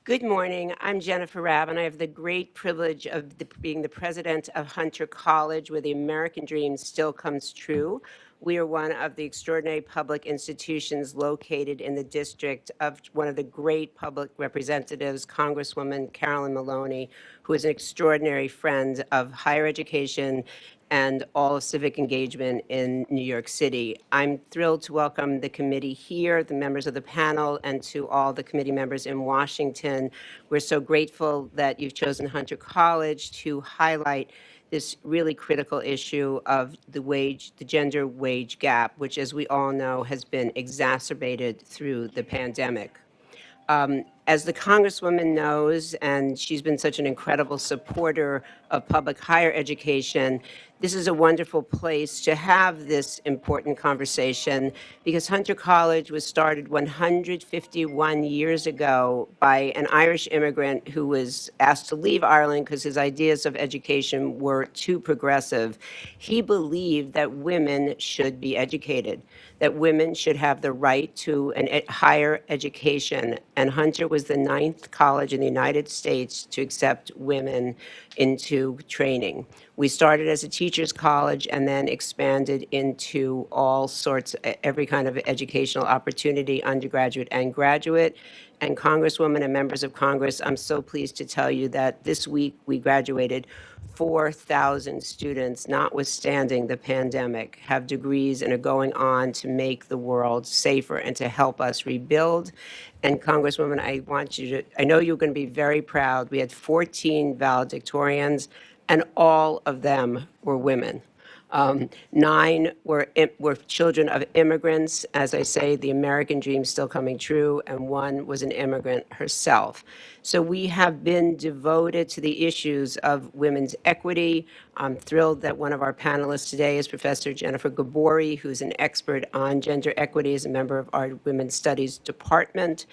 Good morning. I'm Jennifer Rabb, and I have the great privilege of being the president of Hunter College, where the American dream still comes true. We are one of the extraordinary public institutions located in the district of one of the great public representatives, Congresswoman Carolyn Maloney, who is an extraordinary friend of higher education and all of civic engagement in New York City. I'm thrilled to welcome the committee here, the members of the panel, and to all the committee members in Washington. We're so grateful that you've chosen Hunter College to highlight this really critical issue of the gender wage gap, which, as we all know, has been exacerbated through the pandemic. As the Congresswoman knows, and she's been such an incredible supporter of public higher education, this is a wonderful place to have this important conversation because Hunter College was started 151 years ago by an Irish immigrant who was asked to leave Ireland because his ideas of education were too progressive. He believed that women should be educated, that women should have the right to a higher education, and Hunter was the 9th college in the United States to accept women into training. We started as a teacher's college and then expanded into all sorts, every kind of educational opportunity, undergraduate and graduate. And Congresswoman and members of Congress, I'm so pleased to tell you that this week we graduated 4,000 students, notwithstanding the pandemic, have degrees and are going on to make the world safer and to help us rebuild. And Congresswoman, I know you're going to be very proud. We had 14 valedictorians, and all of them were women. 9 were children of immigrants. As I say, the American dream still coming true, and 1 was an immigrant herself. So we have been devoted to the issues of women's equity. I'm thrilled that one of our panelists today is Professor Jennifer Gabori, who's an expert on gender equity as a member of our Women's Studies Department.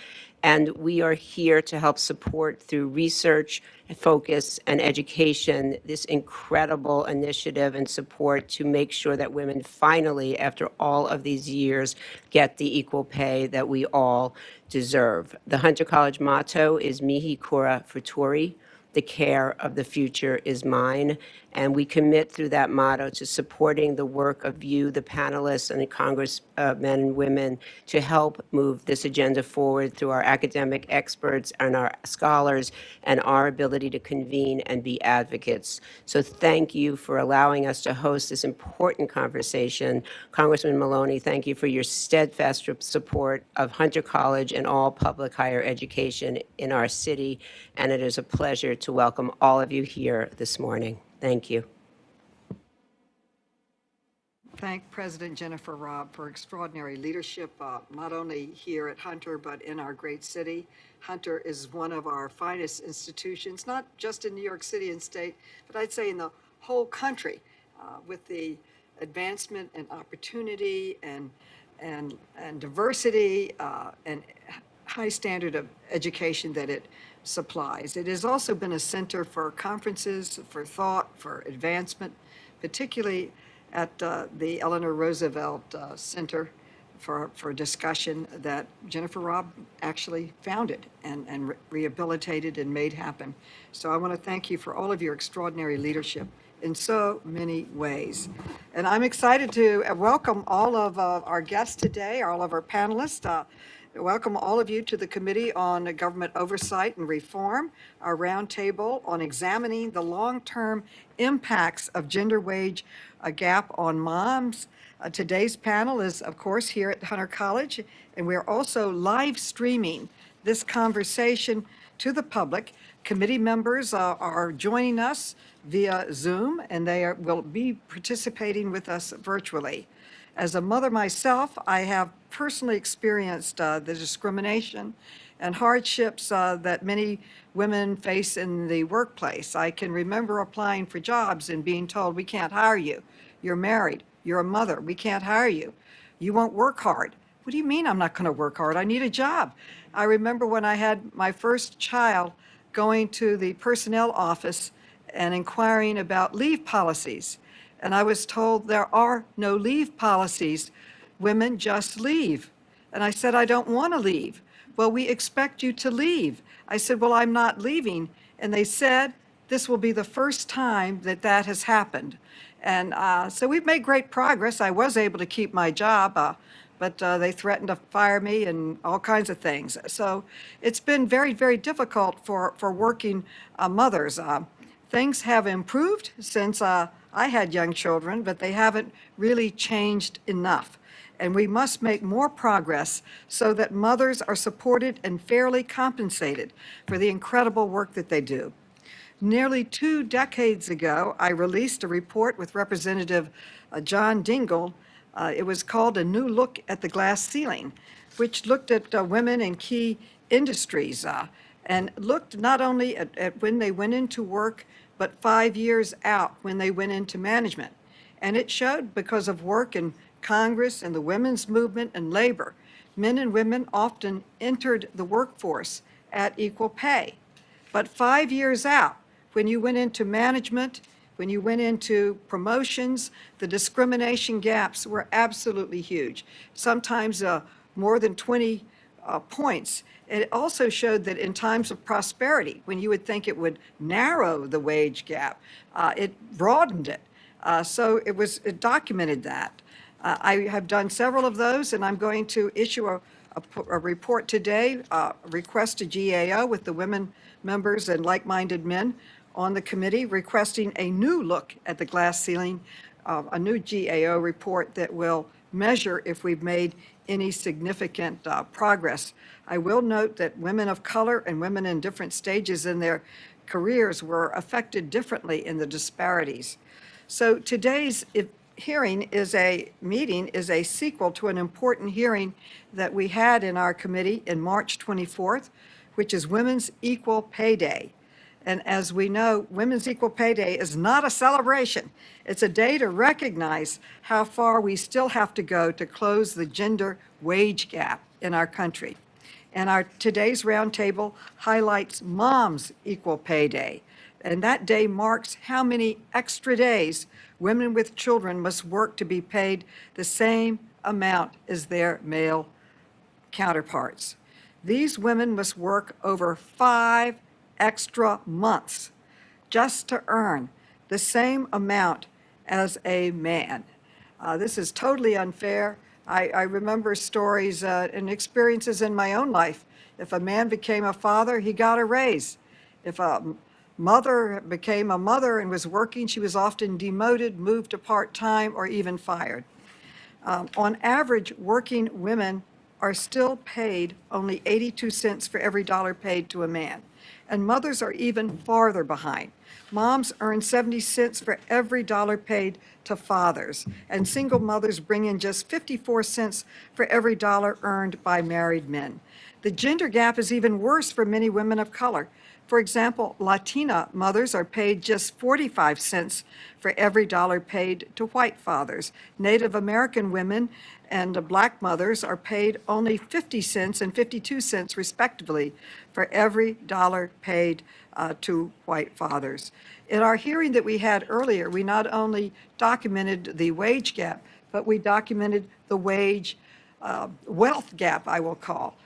And we are here to help support through research, focus, and education this incredible initiative and support to make sure that women finally, after all of these years, get the equal pay that we all deserve. The Hunter College motto is Mihi Cura Futuri. The care of the future is mine. And we commit through that motto to supporting the work of you, the panelists and the congressmen and women, to help move this agenda forward through our academic experts and our scholars and our ability to convene and be advocates. So thank you for allowing us to host this important conversation. Congressman Maloney, thank you for your steadfast support of Hunter College and all public higher education in our city. And it is a pleasure to welcome all of you here this morning. Thank you. Thank President Jennifer Rabb for extraordinary leadership, not only here at Hunter, but in our great city. Hunter is one of our finest institutions, not just in New York City and state, but I'd say in the whole country, with the advancement and opportunity and diversity and high standard of education that it supplies. It has also been a center for conferences, for thought, for advancement, particularly at the Eleanor Roosevelt Center for Discussion that Jennifer Rabb actually founded and rehabilitated and made happen. So I want to thank you for all of your extraordinary leadership in so many ways. And I'm excited to welcome all of our guests today, all of our panelists. Welcome all of you to the Committee on Government Oversight and Reform, our roundtable on examining the long-term impacts of gender wage gap on moms. Today's panel is, of course, here at Hunter College, and we're also live streaming this conversation to the public. Committee members are joining us via Zoom, and they will be participating with us virtually. As a mother myself, I have personally experienced the discrimination and hardships that many women face in the workplace. I can remember applying for jobs and being told, we can't hire you. You're married. You're a mother. We can't hire you. You won't work hard. What do you mean I'm not going to work hard? I need a job. I remember when I had my first child going to the personnel office and inquiring about leave policies. And I was told there are no leave policies. Women just leave. And I said, I don't want to leave. well, we expect you to leave. I said, well, I'm not leaving. And they said, this will be the first time that that has happened. And so we've made great progress. I was able to keep my job, but they threatened to fire me and all kinds of things. So it's been very, very difficult for working mothers. Things have improved since I had young children, but they haven't really changed enough. And we must make more progress so that mothers are supported and fairly compensated for the incredible work that they do. Nearly 2 decades ago, I released a report with Representative John Dingell. It was called A New Look at the Glass Ceiling, which looked at women in key industries and looked not only at when they went into work, but 5 years out when they went into management. And it showed, because of work in Congress and the women's movement and labor, men and women often entered the workforce at equal pay. But 5 years out, when you went into management, when you went into promotions, the discrimination gaps were absolutely huge, sometimes more than 20 points. It also showed that in times of prosperity, when you would think it would narrow the wage gap, it broadened it. So it documented that. I have done several of those, and I'm going to issue a report today, a request to GAO with the women members and like-minded men on the committee, requesting a new look at the glass ceiling, a new GAO report that will measure if we've made any significant progress. I will note that women of color and women in different stages in their careers were affected differently in the disparities. So today's hearing is a sequel to an important hearing that we had in our committee in March 24th, which is Women's Equal Pay Day. And as we know, Women's Equal Pay Day is not a celebration. It's a day to recognize how far we still have to go to close the gender wage gap in our country. And our today's roundtable highlights Mom's Equal Pay Day. And that day marks how many extra days women with children must work to be paid the same amount as their male counterparts. These women must work over 5 extra months just to earn the same amount as a man. This is totally unfair. I remember stories and experiences in my own life. If a man became a father, he got a raise. If a mother became a mother and was working, she was often demoted, moved to part-time, or even fired. On average, working women are still paid only 82 cents for every dollar paid to a man. And mothers are even farther behind. Moms earn 70 cents for every dollar paid to fathers, and single mothers bring in just 54 cents for every dollar earned by married men. The gender gap is even worse for many women of color. For example, Latina mothers are paid just 45 cents for every dollar paid to white fathers. Native American women and Black mothers are paid only 50 cents and 52 cents respectively for every dollar paid to white fathers. In our hearing that we had earlier, we not only documented the wage gap, but we documented the wage wealth gap, I will call.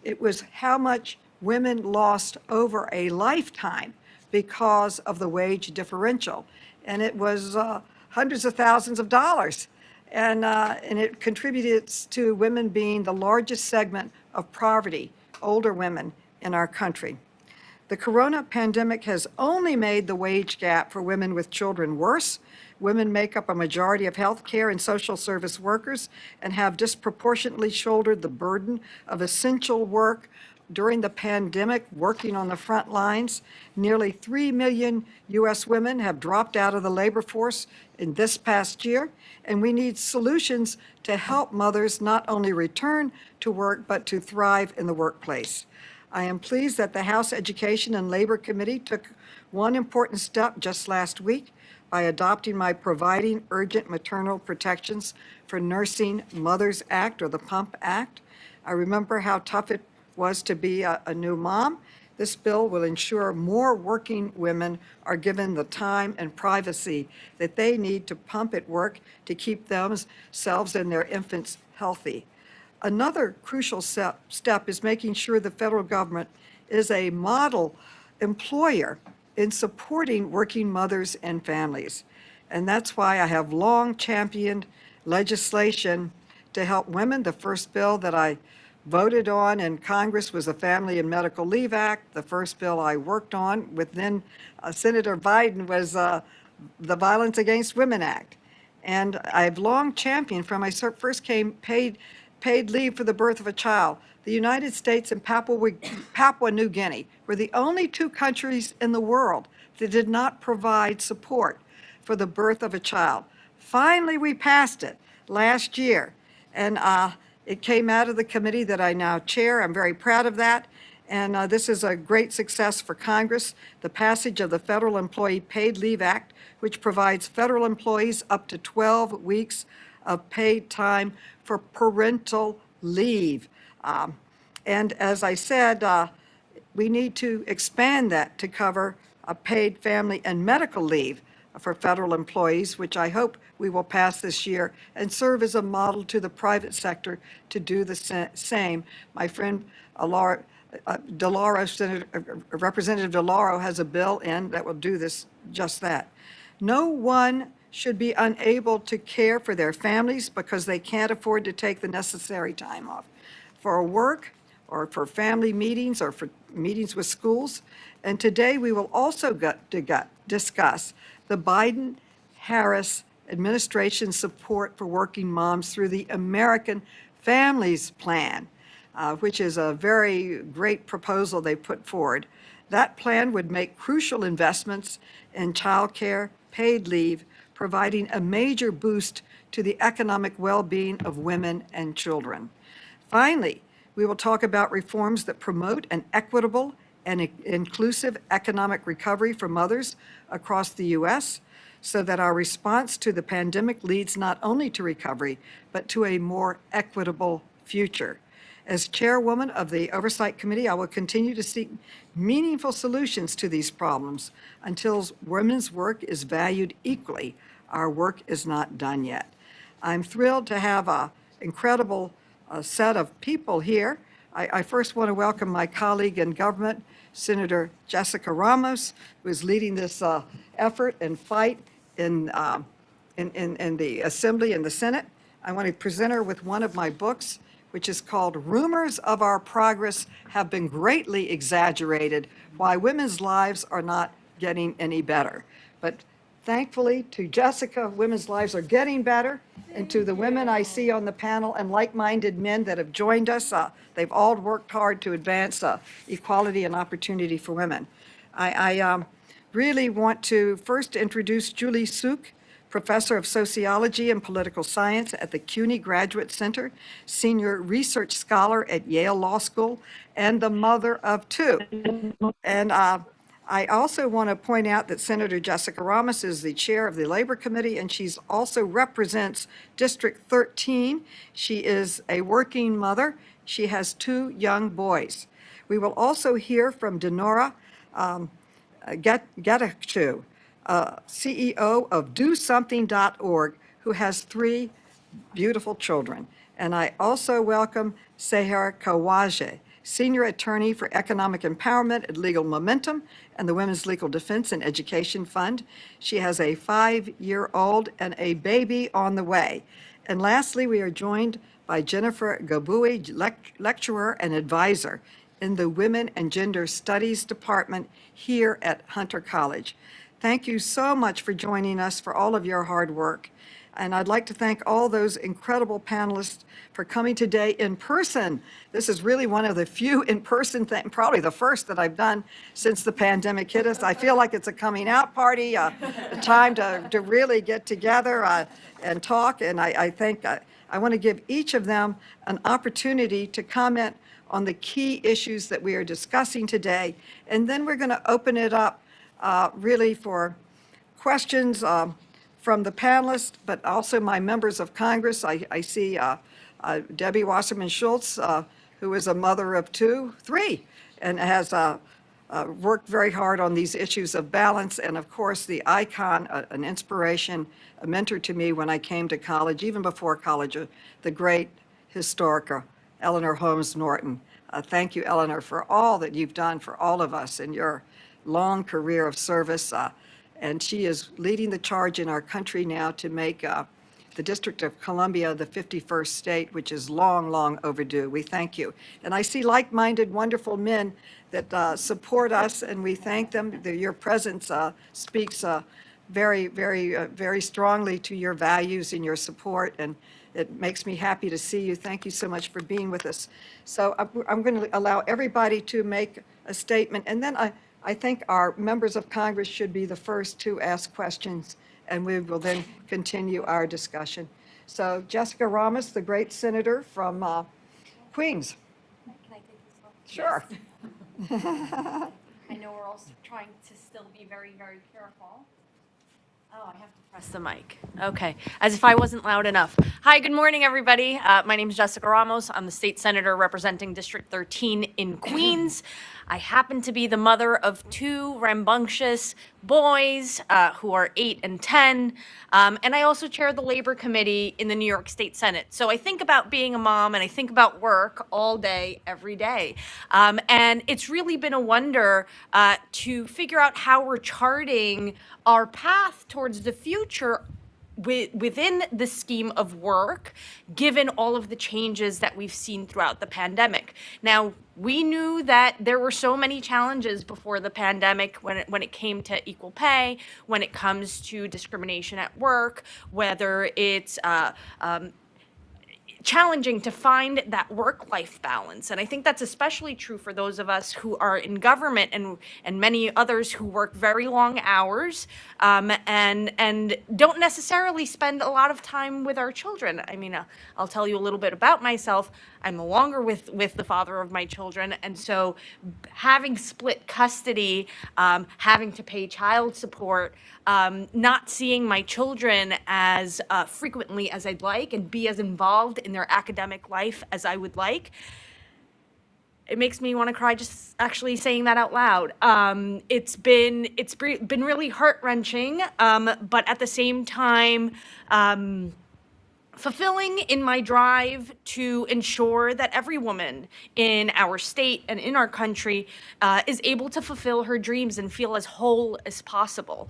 It was how much women lost over a lifetime because of the wage differential. And it was hundreds of thousands of dollars. And it contributed to women being the largest segment of poverty, older women in our country. The corona pandemic has only made the wage gap for women with children worse. Women make up a majority of healthcare and social service workers and have disproportionately shouldered the burden of essential work during the pandemic, working on the front lines. Nearly 3 million U.S. women have dropped out of the labor force in this past year, and we need solutions to help mothers not only return to work, but to thrive in the workplace. I am pleased that the House Education and Labor Committee took one important step just last week by adopting my Providing Urgent Maternal Protections for Nursing Mothers Act, or the PUMP Act. I remember how tough it was to be a new mom. This bill will ensure more working women are given the time and privacy that they need to pump at work to keep themselves and their infants healthy. Another crucial step is making sure the federal government is a model employer in supporting working mothers and families. And that's why I have long championed legislation to help women. The first bill that I voted on in Congress was the Family and Medical Leave Act. The first bill I worked on with then Senator Biden was the Violence Against Women Act. And I've long championed from I first came paid leave for the birth of a child. The United States and Papua New Guinea were the only two countries in the world that did not provide support for the birth of a child. Finally, we passed it last year, and it came out of the committee that I now chair. I'm very proud of that, and this is a great success for Congress. The passage of the Federal Employee Paid Leave Act, which provides federal employees up to 12 weeks of paid time for parental leave. And as I said, we need to expand that to cover paid family and medical leave for federal employees, which I hope we will pass this year and serve as a model to the private sector to do the same. My friend Representative DeLauro has a bill in that will do just that. No one should be unable to care for their families because they can't afford to take the necessary time off for work or for family meetings or for meetings with schools. And today we will also discuss the Biden-Harris administration's support for working moms through the American Families Plan, which is a very great proposal they put forward. That plan would make crucial investments in childcare, paid leave, providing a major boost to the economic well-being of women and children. Finally, we will talk about reforms that promote an equitable and inclusive economic recovery for mothers across the U.S. so that our response to the pandemic leads not only to recovery, but to a more equitable future. As chairwoman of the Oversight Committee, I will continue to seek meaningful solutions to these problems until women's work is valued equally. Our work is not done yet. I'm thrilled to have an incredible set of people here. I first want to welcome my colleague in government, Senator Jessica Ramos, who is leading this effort and fight in the Assembly and the Senate. I want to present her with one of my books, which is called Rumors of Our Progress Have Been Greatly Exaggerated, Why Women's Lives Are Not Getting Any Better. But thankfully, to Jessica, women's lives are getting better, and to the women I see on the panel and like-minded men that have joined us, they've all worked hard to advance equality and opportunity for women. I really want to first introduce Julie Suk, Professor of Sociology and Political Science at the CUNY Graduate Center, Senior Research Scholar at Yale Law School, and the mother of two. And I also want to point out that Senator Jessica Ramos is the chair of the Labor Committee, and she's also represents District 13. She is a working mother. She has two young boys. We will also hear from Denora Getachew, CEO of DoSomething.org, who has three beautiful children. And I also welcome Seher Kawaje, Senior Attorney for Economic Empowerment at Legal Momentum and the Women's Legal Defense and Education Fund. She has a 5-year-old and a baby on the way. And lastly, we are joined by Jennifer Gabui, lecturer and advisor in the Women and Gender Studies Department here at Hunter College. Thank you so much for joining us, for all of your hard work. And I'd like to thank all those incredible panelists for coming today in person. This is really one of the few in-person things, probably the first that I've done since the pandemic hit us. I feel like it's a coming out party, a time to really get together and talk. And I think I want to give each of them an opportunity to comment on the key issues that we are discussing today. And then we're going to open it up really for questions from the panelists, but also my members of Congress. I see Debbie Wasserman Schultz, who is a mother of three, and has worked very hard on these issues of balance. And of course, the icon, an inspiration, a mentor to me when I came to college, even before college, the great historical Eleanor Holmes Norton. Thank you, Eleanor, for all that you've done for all of us in your long career of service. And she is leading the charge in our country now to make the District of Columbia the 51st state, which is long, long overdue. We thank you. And I see like-minded, wonderful men that support us, and we thank them. Your presence speaks very strongly to your values and your support, and it makes me happy to see you. Thank you so much for being with us. So I'm going to allow everybody to make a statement, and then I think our members of Congress should be the first to ask questions, and we will then continue our discussion. So Jessica Ramos, the great senator from Queens. Can I take this one? Sure. I know we're all trying to still be very, very careful. Oh, I have to press the mic. Okay, as if I wasn't loud enough. Hi, good morning, everybody. My name is Jessica Ramos. I'm the state senator representing District 13 in Queens. I happen to be the mother of two rambunctious boys who are 8 and 10, and I also chair the Labor Committee in the New York State Senate. So I think about being a mom and I think about work all day, every day. And it's really been a wonder to figure out how we're charting our path towards the future within the scheme of work, given all of the changes that we've seen throughout the pandemic. Now, we knew that there were so many challenges before the pandemic when it came to equal pay, when it comes to discrimination at work, whether it's challenging to find that work-life balance. And I think that's especially true for those of us who are in government and many others who work very long hours and don't necessarily spend a lot of time with our children. I mean, I'll tell you a little bit about myself. I'm no longer with the father of my children, and so having split custody, having to pay child support, not seeing my children as frequently as I'd like and be as involved in their academic life as I would like, it makes me want to cry just actually saying that out loud. It's been really heart-wrenching, but at the same time, fulfilling in my drive to ensure that every woman in our state and in our country is able to fulfill her dreams and feel as whole as possible.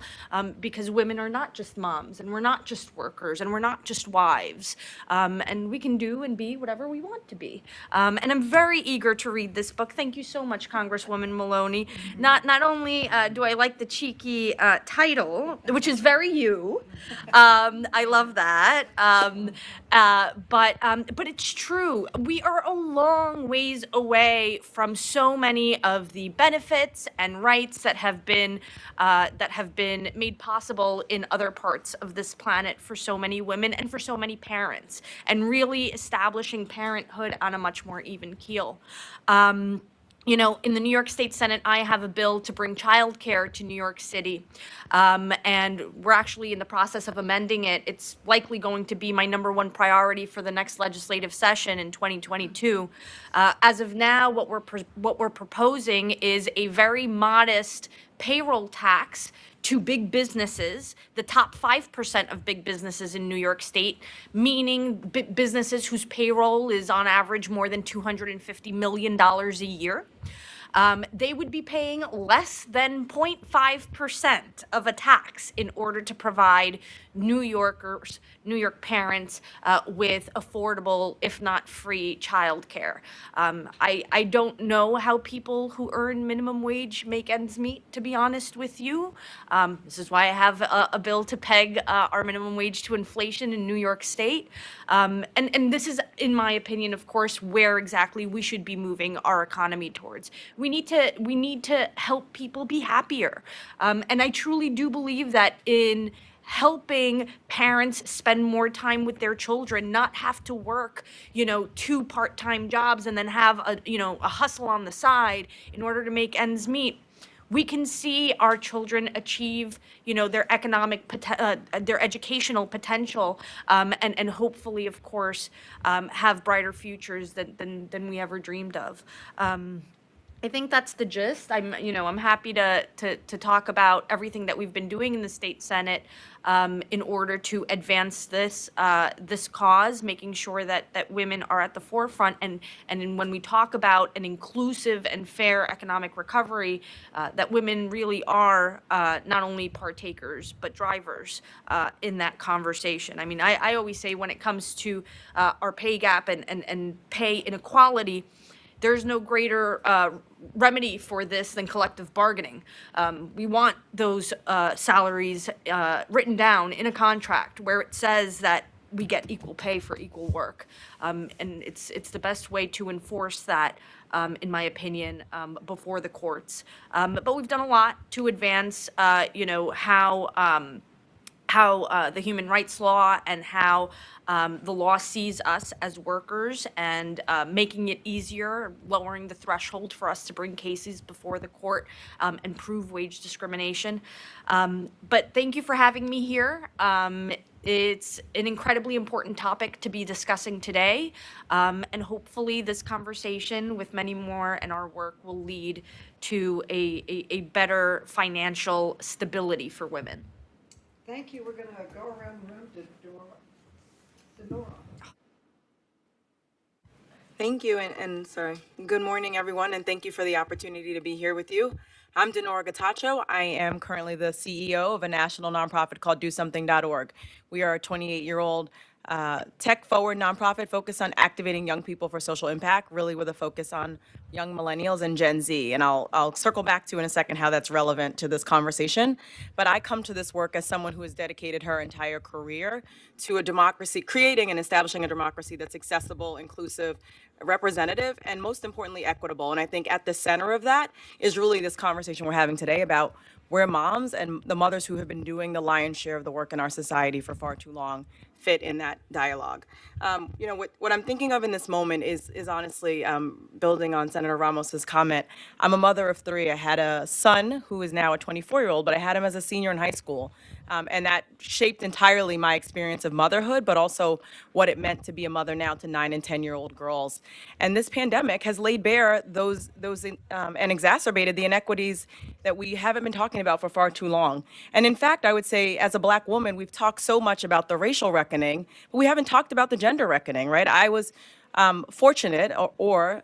Because women are not just moms, and we're not just workers, and we're not just wives. And we can do and be whatever we want to be. And I'm very eager to read this book. Thank you so much, Congresswoman Maloney. Not only do I like the cheeky title, which is very you, I love that. But it's true. We are a long ways away from so many of the benefits and rights that have been made possible in other parts of this planet for so many women and for so many parents, and really establishing parenthood on a much more even keel. You know, in the New York State Senate, I have a bill to bring childcare to New York City, and we're actually in the process of amending it. It's likely going to be my #1 priority for the next legislative session in 2022. As of now, what we're proposing is a very modest payroll tax to big businesses, the top 5% of big businesses in New York State, meaning businesses whose payroll is on average more than $250 million a year. They would be paying less than 0.5% of a tax in order to provide New York parents with affordable, if not free, childcare. I don't know how people who earn minimum wage make ends meet, to be honest with you. This is why I have a bill to peg our minimum wage to inflation in New York State. And this is, in my opinion, of course, where exactly we should be moving our economy towards. We need to help people be happier. And I truly do believe that in helping parents spend more time with their children, not have to work, 2 part-time jobs and then have a hustle on the side in order to make ends meet, we can see our children achieve, their their educational potential, and hopefully, of course, have brighter futures than we ever dreamed of. I think that's the gist. I'm happy to talk about everything that we've been doing in the state Senate in order to advance this cause, making sure that women are at the forefront, and when we talk about an inclusive and fair economic recovery, that women really are not only partakers but drivers in that conversation. I mean, I always say when it comes to our pay gap and pay inequality, there's no greater remedy for this than collective bargaining. We want those salaries written down in a contract where it says that we get equal pay for equal work. And it's the best way to enforce that, in my opinion, before the courts. But we've done a lot to advance, how the human rights law and how the law sees us as workers, and making it easier, lowering the threshold for us to bring cases before the court and prove wage discrimination. But thank you for having me here. It's an incredibly important topic to be discussing today, and hopefully this conversation with many more and our work will lead to a better financial stability for women. Thank you. We're going to go around the room to Nora. Thank you, and sorry. Good morning, everyone, and thank you for the opportunity to be here with you. I'm Denora Gatacho. I am currently the CEO of a national nonprofit called DoSomething.org. We are a 28-year-old tech-forward nonprofit focused on activating young people for social impact, really with a focus on young millennials and Gen Z. And I'll circle back to in a second how that's relevant to this conversation. But I come to this work as someone who has dedicated her entire career to a democracy, creating and establishing a democracy that's accessible, inclusive, representative, and most importantly, equitable. And I think at the center of that is really this conversation we're having today about where moms and the mothers who have been doing the lion's share of the work in our society for far too long fit in that dialogue. What I'm thinking of in this moment is honestly building on Senator Ramos's comment. I'm a mother of three. I had a son who is now a 24-year-old, but I had him as a senior in high school. And that shaped entirely my experience of motherhood, but also what it meant to be a mother now to 9 and 10-year-old girls. And this pandemic has laid bare those and exacerbated the inequities that we haven't been talking about for far too long. And in fact, I would say as a Black woman, we've talked so much about the racial reckoning, but we haven't talked about the gender reckoning, right? I was fortunate or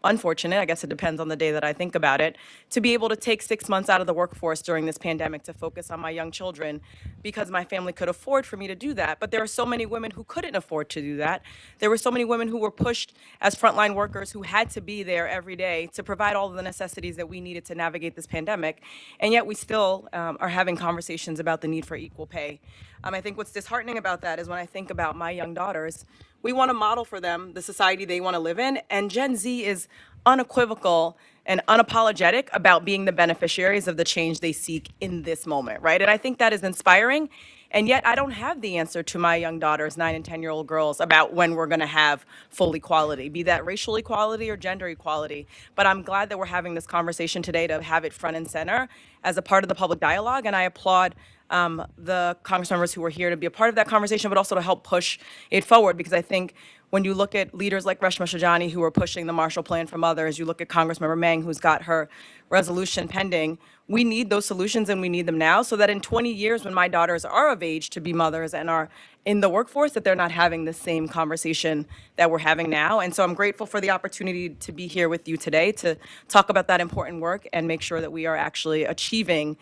unfortunate, I guess it depends on the day that I think about it, to be able to take 6 months out of the workforce during this pandemic to focus on my young children because my family could afford for me to do that. But there are so many women who couldn't afford to do that. There were so many women who were pushed as frontline workers who had to be there every day to provide all of the necessities that we needed to navigate this pandemic. And yet we still are having conversations about the need for equal pay. I think what's disheartening about that is when I think about my young daughters, we want to model for them the society they want to live in. And Gen Z is unequivocal and unapologetic about being the beneficiaries of the change they seek in this moment, right? And I think that is inspiring. And yet I don't have the answer to my young daughters, 9 and 10-year-old girls, about when we're going to have full equality, be that racial equality or gender equality. But I'm glad that we're having this conversation today to have it front and center as a part of the public dialogue. And I applaud the Congress members who were here to be a part of that conversation, but also to help push it forward. Because I think when you look at leaders like Reshma Shajani, who are pushing the Marshall Plan for Mothers, you look at Congressmember Meng, who's got her resolution pending, we need those solutions and we need them now so that in 20 years when my daughters are of age to be mothers and are in the workforce, that they're not having the same conversation that we're having now. And so I'm grateful for the opportunity to be here with you today to talk about that important work and make sure that we are actually achieving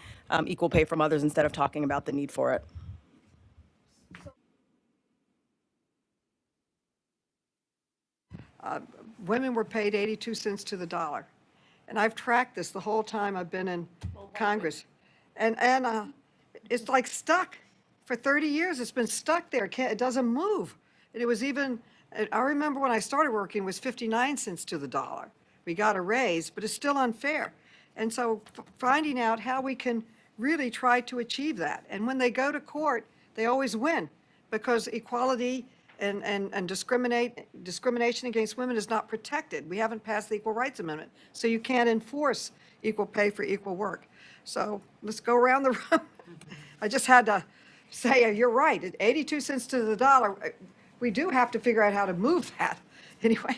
equal pay for mothers instead of talking about the need for it. Women were paid 82 cents to the dollar. And I've tracked this the whole time I've been in Congress. And it's like stuck. For 30 years, it's been stuck there. It doesn't move. And it was even, I remember when I started working, it was 59 cents to the dollar. We got a raise, but it's still unfair. And so finding out how we can really try to achieve that. And when they go to court, they always win because equality and discrimination against women is not protected. We haven't passed the Equal Rights Amendment, so you can't enforce equal pay for equal work. So let's go around the room. I just had to say, you're right, at 82 cents to the dollar, we do have to figure out how to move that. Anyway.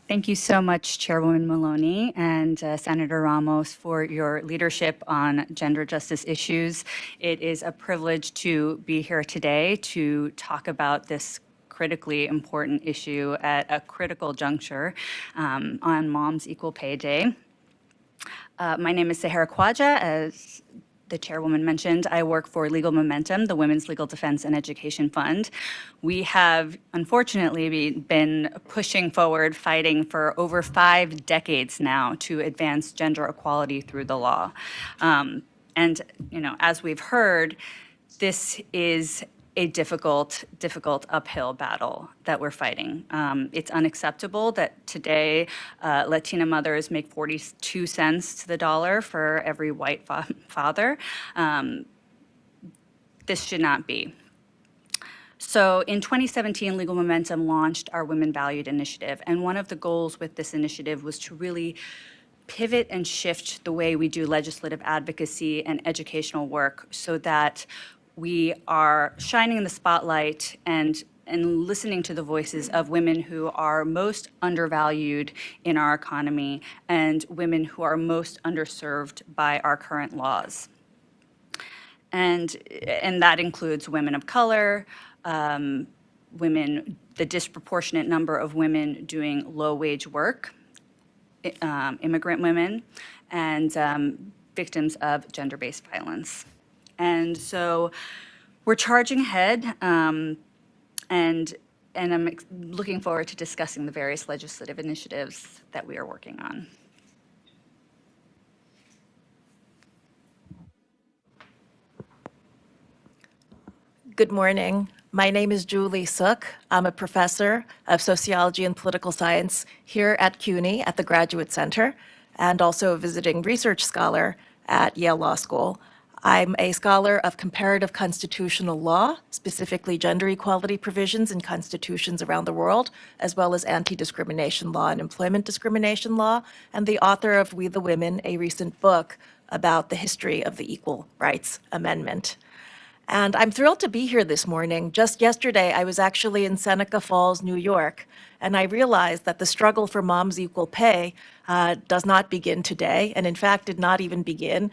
Thank you so much, Chairwoman Maloney and Senator Ramos, for your leadership on gender justice issues. It is a privilege to be here today to talk about this critically important issue at a critical juncture on Moms Equal Pay Day. My name is Sahara Khwaja. As the chairwoman mentioned, I work for Legal Momentum, the Women's Legal Defense and Education Fund. We have, unfortunately, been pushing forward, fighting for over 5 decades now to advance gender equality through the law. And, as we've heard, this is a difficult uphill battle that we're fighting. It's unacceptable that today Latina mothers make 42 cents to the dollar for every white father. This should not be. So in 2017, Legal Momentum launched our Women Valued initiative, and one of the goals with this initiative was to really pivot and shift the way we do legislative advocacy and educational work so that we are shining the spotlight and listening to the voices of women who are most undervalued in our economy and women who are most underserved by our current laws. And that includes women of color, women, the disproportionate number of women doing low-wage work, immigrant women, and victims of gender-based violence. And so we're charging ahead, and I'm looking forward to discussing the various legislative initiatives that we are working on. Good morning. My name is Julie Sook. I'm a professor of sociology and political science here at CUNY at the Graduate Center, and also a visiting research scholar at Yale Law School. I'm a scholar of comparative constitutional law, specifically gender equality provisions in constitutions around the world, as well as anti-discrimination law and employment discrimination law, and the author of We the Women, a recent book about the history of the Equal Rights Amendment. And I'm thrilled to be here this morning. Just yesterday, I was actually in Seneca Falls, New York, and I realized that the struggle for moms' equal pay does not begin today, and in fact did not even begin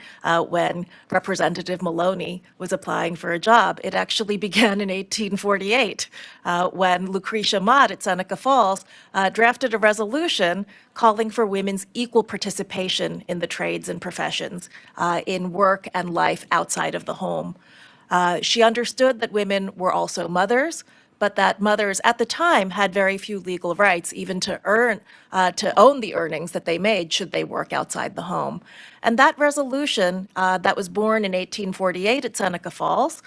when Representative Maloney was applying for a job. It actually began in 1848 when Lucretia Mott at Seneca Falls drafted a resolution calling for women's equal participation in the trades and professions, in work and life outside of the home. She understood that women were also mothers, but that mothers at the time had very few legal rights, even to own the earnings that they made should they work outside the home. And that resolution that was born in 1848 at Seneca Falls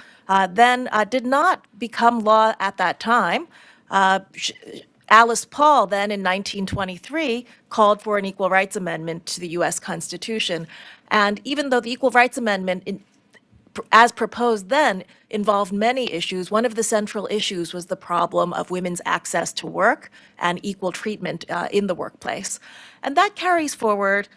then did not become law at that time. Alice Paul then in 1923 called for an Equal Rights Amendment to the U.S. Constitution. And even though the Equal Rights Amendment as proposed then, involved many issues. One of the central issues was the problem of women's access to work and equal treatment in the workplace. And that carries forward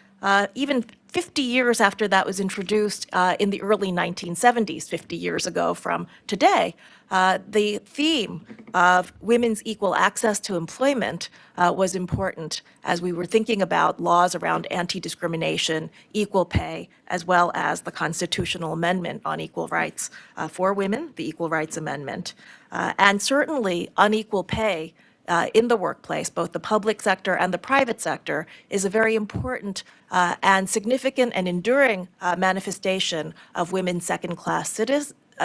even 50 years after that was introduced in the early 1970s, 50 years ago from today. The theme of women's equal access to employment was important as we were thinking about laws around anti-discrimination, equal pay, as well as the constitutional amendment on equal rights for women, the Equal Rights Amendment. And certainly unequal pay in the workplace, both the public sector and the private sector, is a very important and significant and enduring manifestation of women's second-class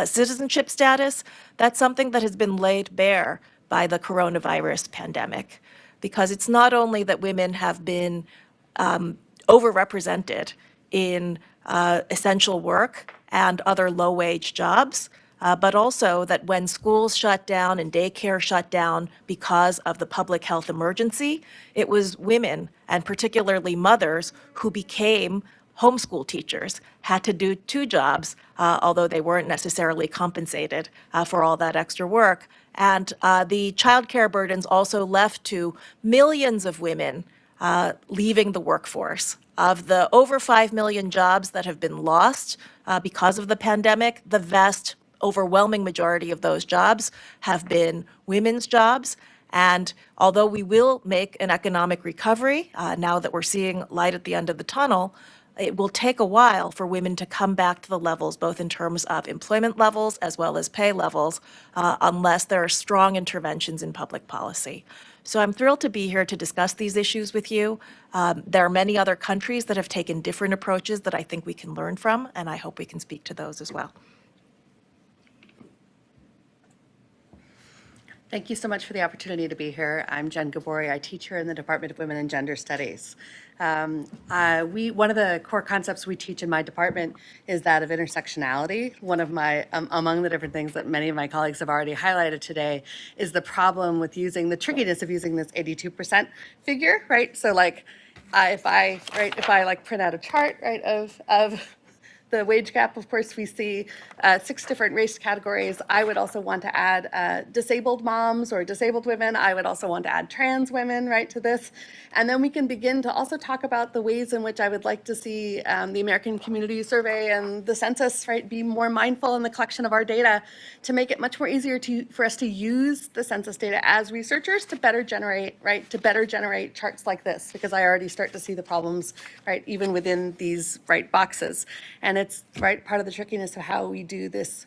citizenship status. That's something that has been laid bare by the coronavirus pandemic, because it's not only that women have been overrepresented in essential work and other low-wage jobs, but also that when schools shut down and daycare shut down because of the public health emergency, it was women, and particularly mothers, who became homeschool teachers, had to do 2 jobs, although they weren't necessarily compensated for all that extra work. And the childcare burdens also left to millions of women leaving the workforce. Of the over 5 million jobs that have been lost because of the pandemic, the overwhelming majority of those jobs have been women's jobs. And although we will make an economic recovery, now that we're seeing light at the end of the tunnel, it will take a while for women to come back to the levels, both in terms of employment levels as well as pay levels, unless there are strong interventions in public policy. So I'm thrilled to be here to discuss these issues with you. There are many other countries that have taken different approaches that I think we can learn from, and I hope we can speak to those as well. Thank you so much for the opportunity to be here. I'm Jen Gabori. I teach here in the Department of Women and Gender Studies. One of the core concepts we teach in my department is that of intersectionality. One of my, among the different things that many of my colleagues have already highlighted today is the problem with using, the trickiness of using this 82% figure, right? So like, if I like print out a chart, right, of the wage gap, of course, we see 6 different race categories. I would also want to add disabled moms or disabled women. I would also want to add trans women, right, to this. And then we can begin to also talk about the ways in which I would like to see the American Community Survey and the census, right, be more mindful in the collection of our data to make it much more easier for us to use the census data as researchers to better generate, right, charts like this, because I already start to see the problems, right, even within these, right, boxes. And it's, right, part of the trickiness of how we do this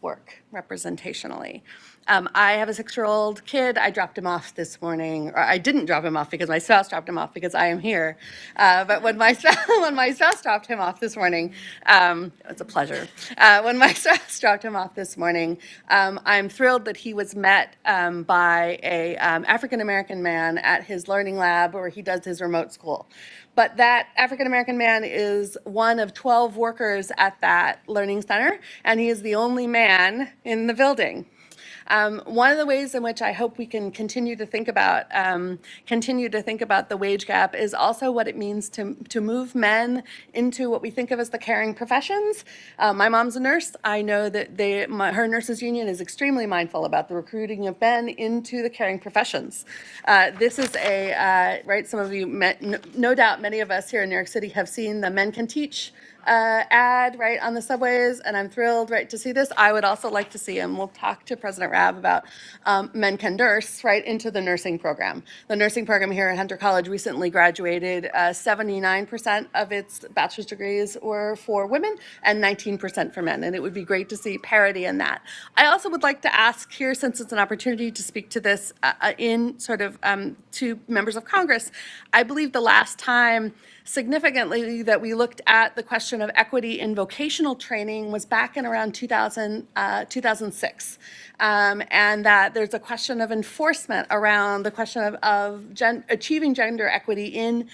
work representationally. I have a 6-year-old kid. I dropped him off this morning, or I didn't drop him off because my spouse dropped him off because I am here. But when my spouse dropped him off this morning, it's a pleasure. When my spouse dropped him off this morning, I'm thrilled that he was met by a African-American man at his learning lab where he does his remote school. But that African-American man is one of 12 workers at that learning center, and he is the only man in the building. One of the ways in which I hope we can continue to think about the wage gap is also what it means to move men into what we think of as the caring professions. My mom's a nurse. I know that her nurses union is extremely mindful about the recruiting of men into the caring professions. This is right, some of you, no doubt many of us here in New York City have seen the Men Can Teach ad, right, on the subways, and I'm thrilled, right, to see this. I would also like to see, and we'll talk to President Raab about Men Can Nurse, right, into the nursing program. The nursing program here at Hunter College recently graduated 79% of its bachelor's degrees were for women and 19% for men, and it would be great to see parity in that. I also would like to ask here, since it's an opportunity to speak to this in sort of to members of Congress, I believe the last time significantly that we looked at the question of equity in vocational training was back in around 2006. And that there's a question of enforcement around the question of achieving gender equity in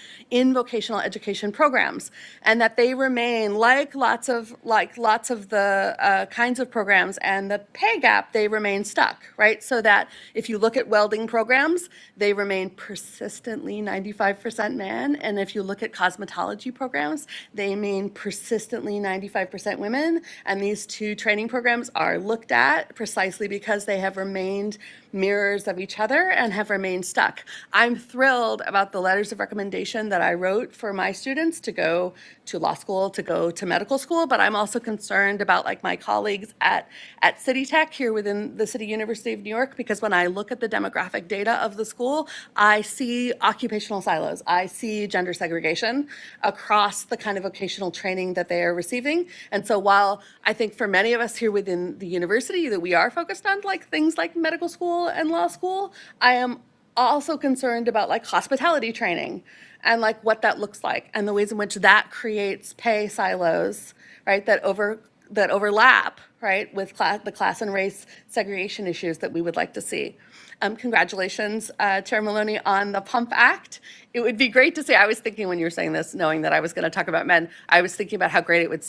vocational education programs, and that they remain like lots of the kinds of programs and the pay gap, they remain stuck, right? So that if you look at welding programs, they remain persistently 95% men, and if you look at cosmetology programs, they remain persistently 95% women, and these two training programs are looked at precisely because they have remained mirrors of each other and have remained stuck. I'm thrilled about the letters of recommendation that I wrote for my students to go to law school, to go to medical school, but I'm also concerned about, like, my colleagues at City Tech here within the City University of New York, because when I look at the demographic data of the school, I see occupational silos. I see gender segregation across the kind of vocational training that they are receiving. And so while I think for many of us here within the university that we are focused on like things like medical school and law school, I am also concerned about like hospitality training and like what that looks like and the ways in which that creates pay silos, right, that overlap, right, with the class and race segregation issues that we would like to see. Congratulations, Chair Maloney, on the PUMP Act. It would be great to see, I was thinking when you were saying this, knowing that I was going to talk about men, I was thinking about how great it would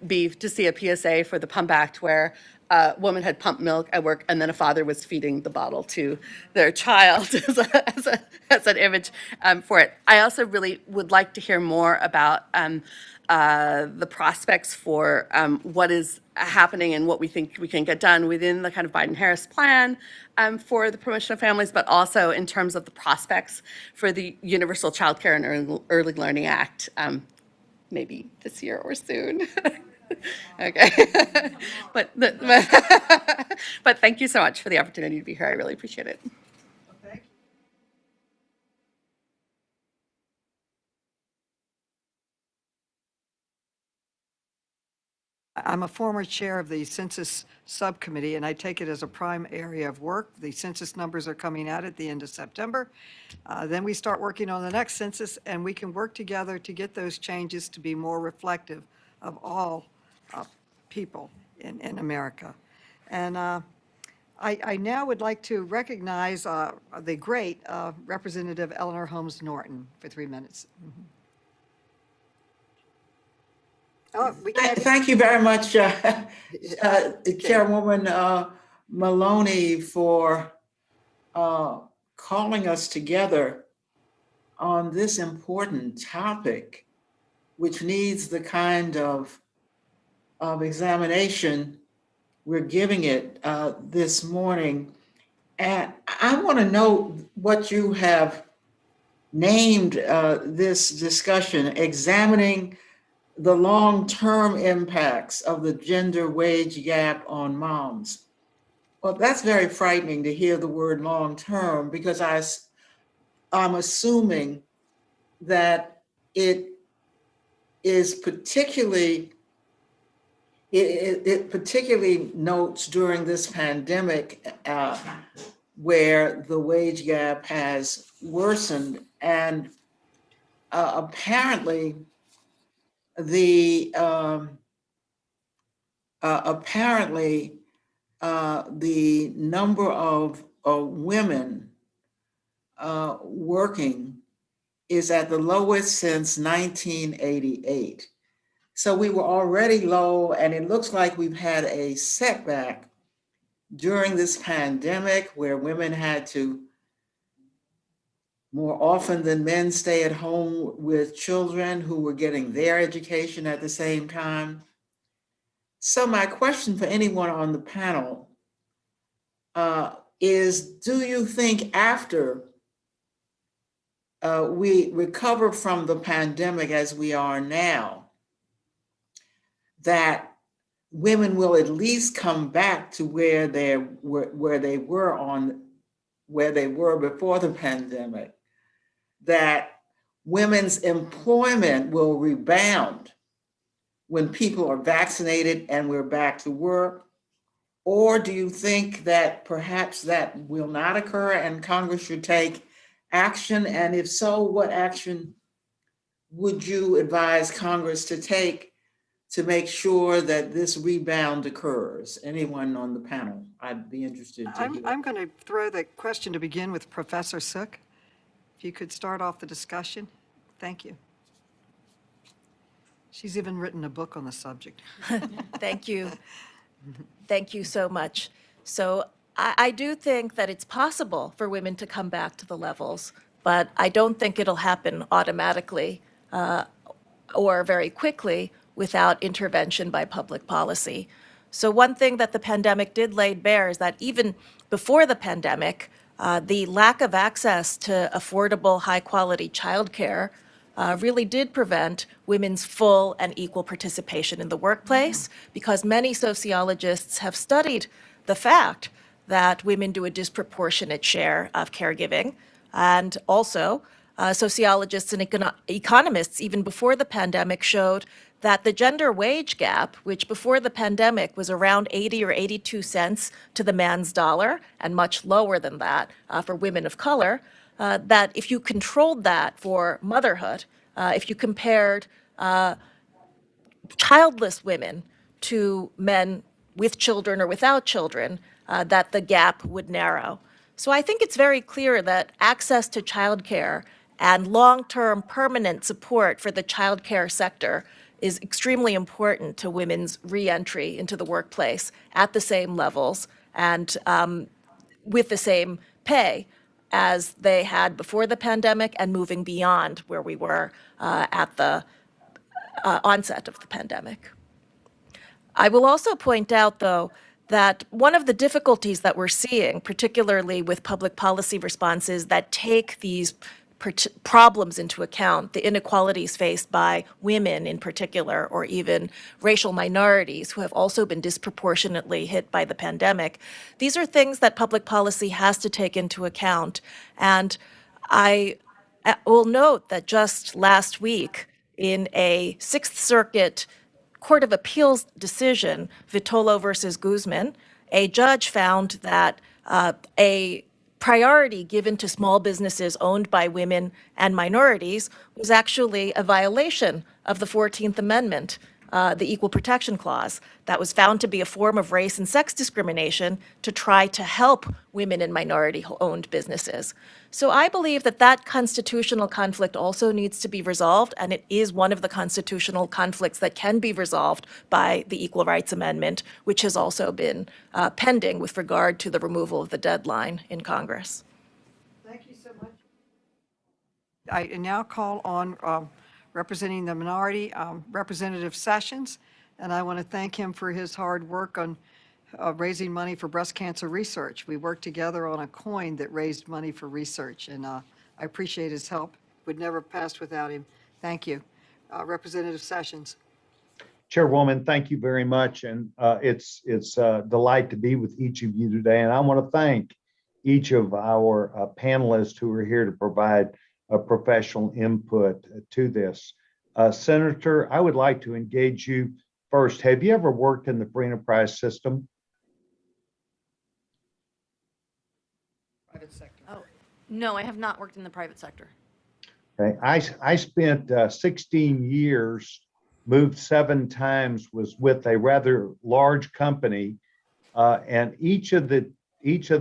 be to see a PSA for the PUMP Act where a woman had pumped milk at work and then a father was feeding the bottle to their child as an image for it. I also really would like to hear more about the prospects for what is happening and what we think we can get done within the kind of Biden-Harris plan for the promotion of families, but also in terms of the prospects for the Universal Child Care and Early Learning Act, maybe this year or soon. Okay. but thank you so much for the opportunity to be here. I really appreciate it. I'm a former chair of the Census Subcommittee, and I take it as a prime area of work. The census numbers are coming out at the end of September. Then we start working on the next census, and we can work together to get those changes to be more reflective of all people in America. And I now would like to recognize the great Representative Eleanor Holmes Norton for 3 minutes. Oh, we can't. Thank you very much, Chairwoman Maloney, for calling us together on this important topic, which needs the kind of examination we're giving it this morning. And I want to know what you have named this discussion, examining the long-term impacts of the gender wage gap on moms. Well, that's very frightening to hear the word long-term, because I'm assuming that it is particularly, it particularly notes during this pandemic where the wage gap has worsened, and apparently the number of women working is at the lowest since 1988. So we were already low, and it looks like we've had a setback during this pandemic where women had to more often than men stay at home with children who were getting their education at the same time. So my question for anyone on the panel is, do you think after we recover from the pandemic as we are now, that women will at least come back to where they were before the pandemic, that women's employment will rebound when people are vaccinated and we're back to work? Or do you think that perhaps that will not occur and Congress should take action? And if so, what action would you advise Congress to take to make sure that this rebound occurs? Anyone on the panel? I'd be interested to hear. I'm going to throw the question to begin with Professor Sook. If you could start off the discussion. Thank you. She's even written a book on the subject. Thank you. Thank you so much. So I do think that it's possible for women to come back to the levels, but I don't think it'll happen automatically or very quickly without intervention by public policy. So one thing that the pandemic did lay bare is that even before the pandemic, the lack of access to affordable, high-quality childcare really did prevent women's full and equal participation in the workplace, because many sociologists have studied the fact that women do a disproportionate share of caregiving. And also, sociologists and economists, even before the pandemic, showed that the gender wage gap, which before the pandemic was around 80 or 82 cents to the man's dollar, and much lower than that for women of color, that if you controlled that for motherhood, if you compared childless women to men with children or without children, that the gap would narrow. So I think it's very clear that access to childcare and long-term permanent support for the childcare sector is extremely important to women's reentry into the workplace at the same levels and with the same pay as they had before the pandemic, and moving beyond where we were at the onset of the pandemic. I will also point out, though, that one of the difficulties that we're seeing, particularly with public policy responses that take these problems into account, the inequalities faced by women in particular, or even racial minorities who have also been disproportionately hit by the pandemic. These are things that public policy has to take into account. And I will note that just last week, in a Sixth Circuit Court of Appeals decision, Vitolo versus Guzman, a judge found that a priority given to small businesses owned by women and minorities was actually a violation of the 14th Amendment, the Equal Protection Clause, that was found to be a form of race and sex discrimination to try to help women and minority-owned businesses. So I believe that that constitutional conflict also needs to be resolved, and it is one of the constitutional conflicts that can be resolved by the Equal Rights Amendment, which has also been pending with regard to the removal of the deadline in Congress. Thank you so much. I now call on representing the minority, Representative Sessions, and I want to thank him for his hard work on raising money for breast cancer research. We worked together on a coin that raised money for research, and I appreciate his help. Would never have passed without him. Thank you. Representative Sessions. Chairwoman, thank you very much. And it's a delight to be with each of you today. And I want to thank each of our panelists who are here to provide a professional input to this. Senator, I would like to engage you first. Have you ever worked in the free enterprise system? Private sector. Oh, no, I have not worked in the private sector. Okay. I spent 16 years, moved 7 times, was with a rather large company, and each of the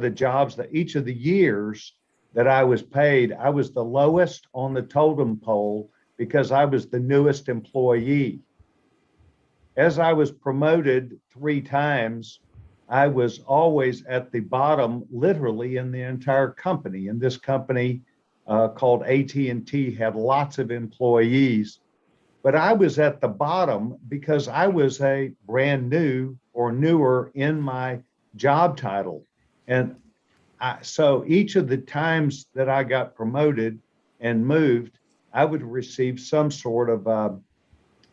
jobs, each of the years that I was paid, I was the lowest on the totem pole because I was the newest employee. As I was promoted 3 times, I was always at the bottom, literally, in the entire company. And this company called AT&T had lots of employees, but I was at the bottom because I was a brand new or newer in my job title. And so each of the times that I got promoted and moved, I would receive some sort of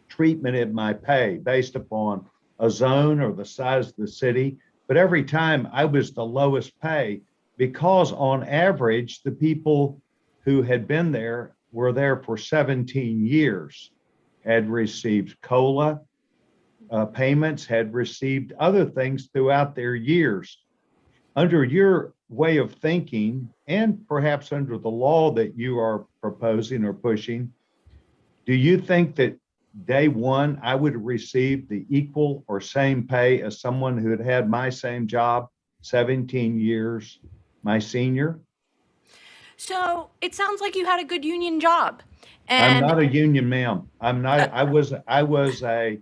treatment in my pay based upon a zone or the size of the city. But every time I was the lowest pay because on average, the people who had been there were there for 17 years, had received COLA payments, had received other things throughout their years. Under your way of thinking, and perhaps under the law that you are proposing or pushing, do you think that day one I would have received the equal or same pay as someone who had had my same job 17 years, my senior? So it sounds like you had a good union job. I'm And not a union, ma'am. I'm not. I was a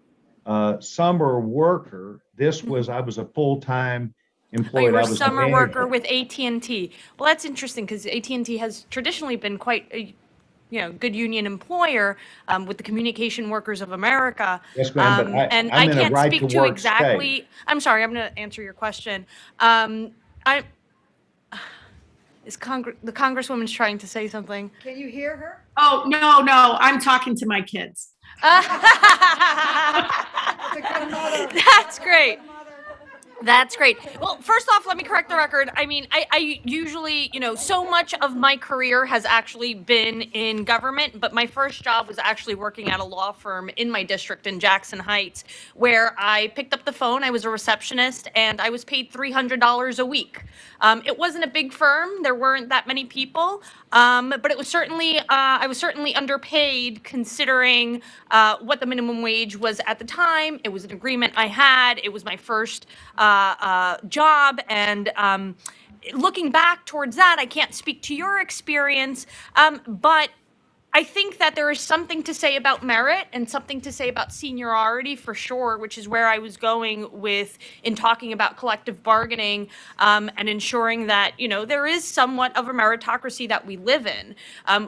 summer worker. I was a full-time employee. you were I a was a summer worker manager. with AT&T. Well, that's interesting because AT&T has traditionally been quite a good union employer with the Communication Workers of America. Yes, ma'am, but And I'm I in a can't right speak to to work exactly. state. I'm sorry, I'm going to answer your question. The Congresswoman's trying to say something. Can you hear her? Oh, no, I'm talking to my kids. That's great. That's great. Well, first off, let me correct the record. I mean, I usually, so much of my career has actually been in government, but my first job was actually working at a law firm in my district in Jackson Heights, where I picked up the phone, I was a receptionist, and I was paid $300 a week. It wasn't a big firm, there weren't that many people, but it was certainly, I was certainly underpaid considering what the minimum wage was at the time. It was an agreement I had, it was my first job, and looking back towards that, I can't speak to your experience, but I think that there is something to say about merit and something to say about seniority for sure, which is where I was going with in talking about collective bargaining and ensuring that, there is somewhat of a meritocracy that we live in.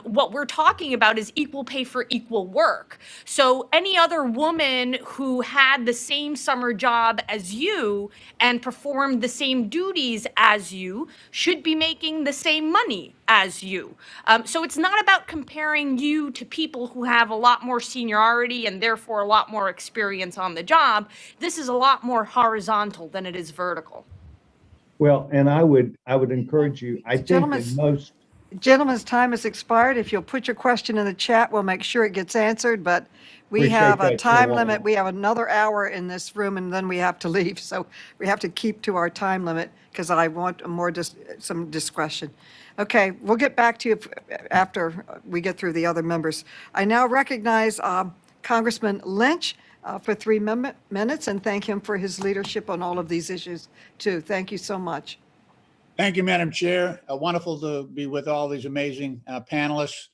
What we're talking about is equal pay for equal work. So any other woman who had the same summer job as you and performed the same duties as you should be making the same money as you. So it's not about comparing you to people who have a lot more seniority and therefore a lot more experience on the job. This is a lot more horizontal than it is vertical. Well, and I would encourage you. I think that Gentlemen, Gentlemen's time has expired. If you'll put your question in the chat, we'll make sure it gets answered, but we Appreciate have a that, time Chairwoman. limit. We have another hour in this room, and then we have to leave. So we have to keep to our time limit because I want some discretion. Okay, we'll get back to you after we get through the other members. I now recognize Congressman Lynch for 3 minutes and thank him for his leadership on all of these issues, too. Thank you so much. Thank you, Madam Chair. Wonderful to be with all these amazing panelists.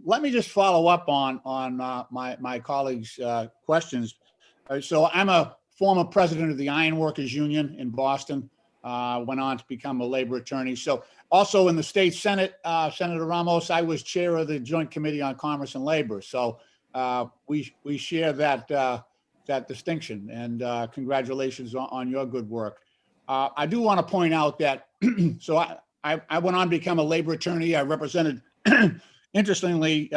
Let me just follow up on my colleagues' questions. So I'm a former president of the Ironworkers Union in Boston, went on to become a labor attorney. So also in the state Senate, Senator Ramos, I was chair of the Joint Committee on Commerce and Labor. So we share that distinction, and congratulations on your good work. I do want to point out that, so I went on to become a labor attorney. I represented, interestingly,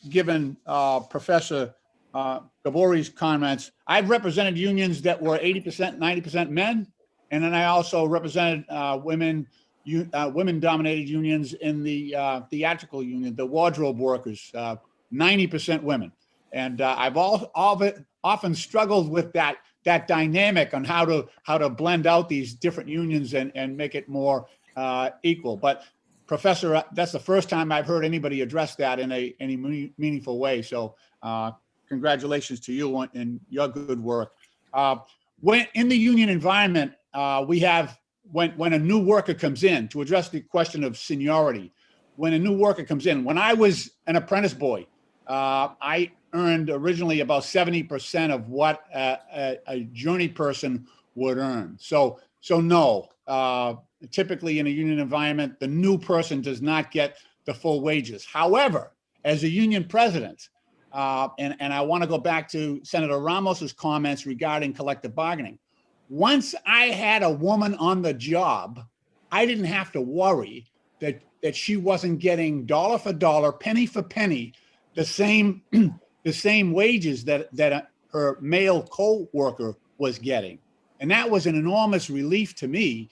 given Professor Gabori's comments, I've represented unions that were 80%, 90% men. And then I also represented women-dominated unions in the theatrical union, the wardrobe workers, 90% women. And I've often struggled with that dynamic on how to blend out these different unions and make it more equal. But Professor, that's the first time I've heard anybody address that in any meaningful way. So congratulations to you and your good work. When in the union environment, we have when a new worker comes in, to address the question of seniority, when a new worker comes in, when I was an apprentice boy, I earned originally about 70% of what a journey person would earn. So no, typically in a union environment, the new person does not get the full wages. However, as a union president, and I want to go back to Senator Ramos's comments regarding collective bargaining. Once I had a woman on the job, I didn't have to worry that she wasn't getting dollar for dollar, penny for penny, the same wages that her male co-worker was getting. And that was an enormous relief to me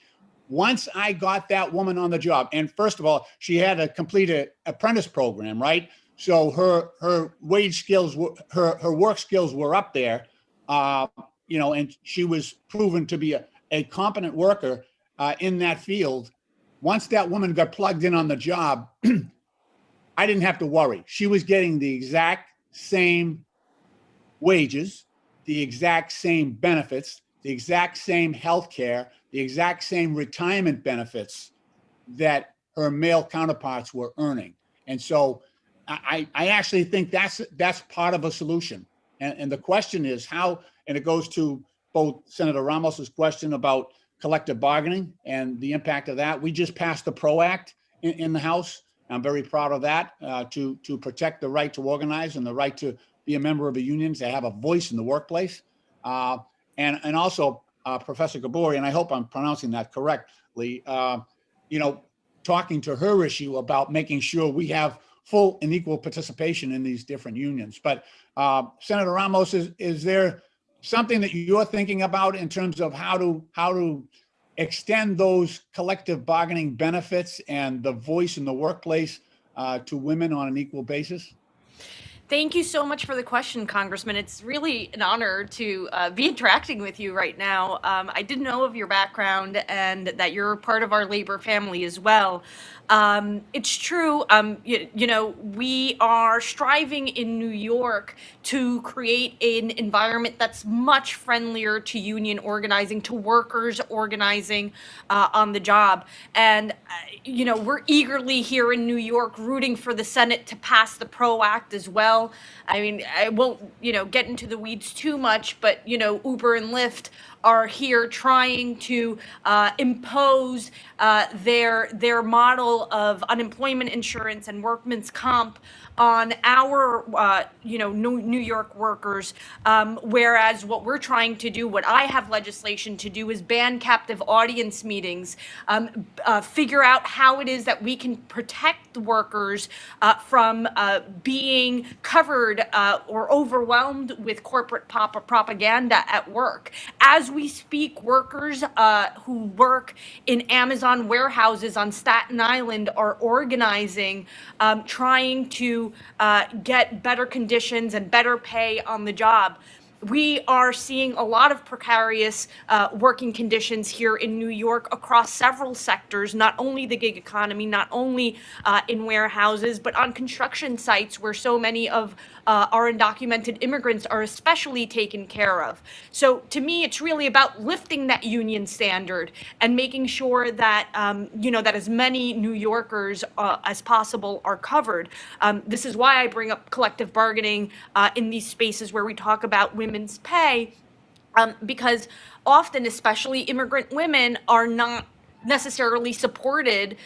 once I got that woman on the job. And first of all, she had to complete an apprentice program, right? So her wage skills, her work skills were up there, and she was proven to be a competent worker in that field. Once that woman got plugged in on the job, I didn't have to worry. She was getting the exact same wages, the exact same benefits, the exact same health care, the exact same retirement benefits that her male counterparts were earning. And so I actually think that's part of a solution. And the question is how, and it goes to both Senator Ramos's question about collective bargaining and the impact of that. We just passed the PRO Act in the House. I'm very proud of that, to protect the right to organize and the right to be a member of a union, to have a voice in the workplace. And also, Professor Gabori, and I hope I'm pronouncing that correctly, talking to her issue about making sure we have full and equal participation in these different unions. But Senator Ramos, is there something that you're thinking about in terms of how to extend those collective bargaining benefits and the voice in the workplace to women on an equal basis? Thank you so much for the question, Congressman. It's really an honor to be interacting with you right now. I did know of your background and that you're part of our labor family as well. It's true. We are striving in New York to create an environment that's much friendlier to union organizing, to workers organizing on the job. And, we're eagerly here in New York rooting for the Senate to pass the PRO Act as well. I mean, I won't, get into the weeds too much, but, Uber and Lyft are here trying to impose their model of unemployment insurance and workman's comp on our, New York workers, whereas what we're trying to do, what I have legislation to do, is ban captive audience meetings, figure out how it is that we can protect the workers from being covered or overwhelmed with corporate propaganda at work. As we speak, workers who work in Amazon warehouses on Staten Island are organizing, trying to get better conditions and better pay on the job. We are seeing a lot of precarious working conditions here in New York across several sectors, not only the gig economy, not only in warehouses, but on construction sites where so many of our undocumented immigrants are especially taken care of. So to me, it's really about lifting that union standard and making sure that, that as many New Yorkers as possible are covered. This is why I bring up collective bargaining in these spaces where we talk about women's pay, because often, especially immigrant women, are not necessarily supported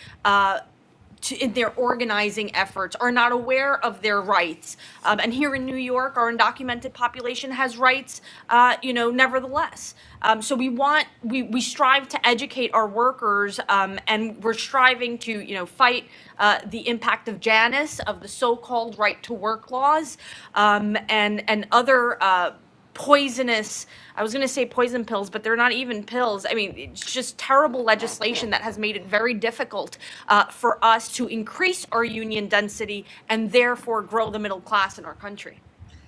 in their organizing efforts, are not aware of their rights. And here in New York, our undocumented population has rights, nevertheless. So we strive to educate our workers, and we're striving to, fight the impact of Janus, of the so-called right to work laws, and other poisonous, I was going to say poison pills, but they're not even pills. I mean, it's just terrible legislation that has made it very difficult for us to increase our union density and therefore grow the middle class in our country.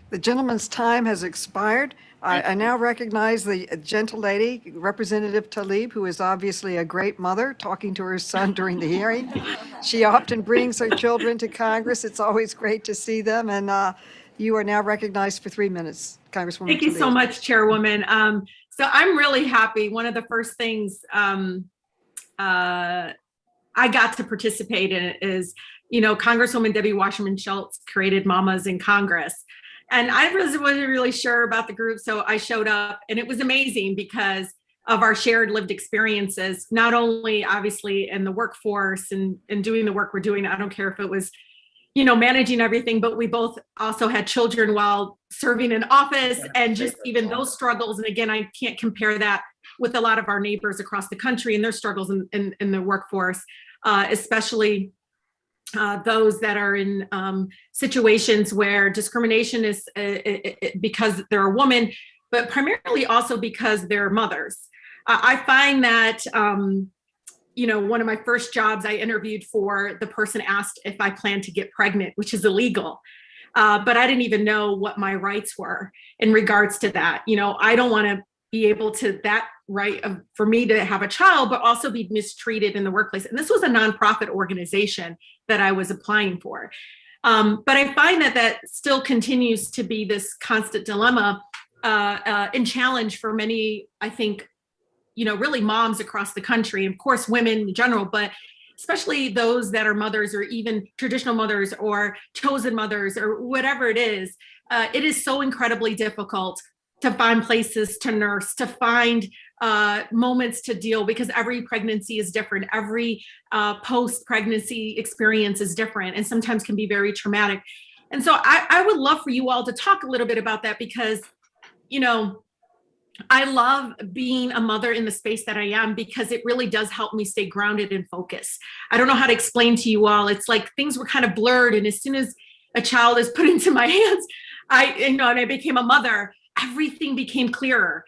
The gentleman's time has expired. I now recognize the gentle lady, Representative Tlaib, who is obviously a great mother, talking to her son during the hearing. She often brings her children to Congress. It's always great to see them. And you are now recognized for 3 minutes, Congresswoman. Thank you so much, Chairwoman. So I'm really happy. One of the first things I got to participate in is, Congresswoman Debbie Wasserman Schultz created Mamas in Congress. And I wasn't really sure about the group, so I showed up, and it was amazing because of our shared lived experiences, not only obviously in the workforce and doing the work we're doing. I don't care if it was managing everything, but we both also had children while serving in office, and just even those struggles. And again, I can't compare that with a lot of our neighbors across the country and their struggles in the workforce, especially those that are in situations where discrimination is because they're a woman, but primarily also because they're mothers. I find that one of my first jobs I interviewed for, the person asked if I planned to get pregnant, which is illegal. But I didn't even know what my rights were in regards to that. I don't want to be able to that right for me to have a child, but also be mistreated in the workplace. And this was a nonprofit organization that I was applying for. But I find that still continues to be this constant dilemma and challenge for many, I think, really moms across the country, of course, women in general, but especially those that are mothers or even traditional mothers or chosen mothers or whatever it is so incredibly difficult to find places to nurse, to find moments to deal, because every pregnancy is different. Every post-pregnancy experience is different and sometimes can be very traumatic. And so I would love for you all to talk a little bit about that, because, I love being a mother in the space that I am, because it really does help me stay grounded and focused. I don't know how to explain to you all. It's like things were kind of blurred. And as soon as a child is put into my hands, and I became a mother, everything became clearer.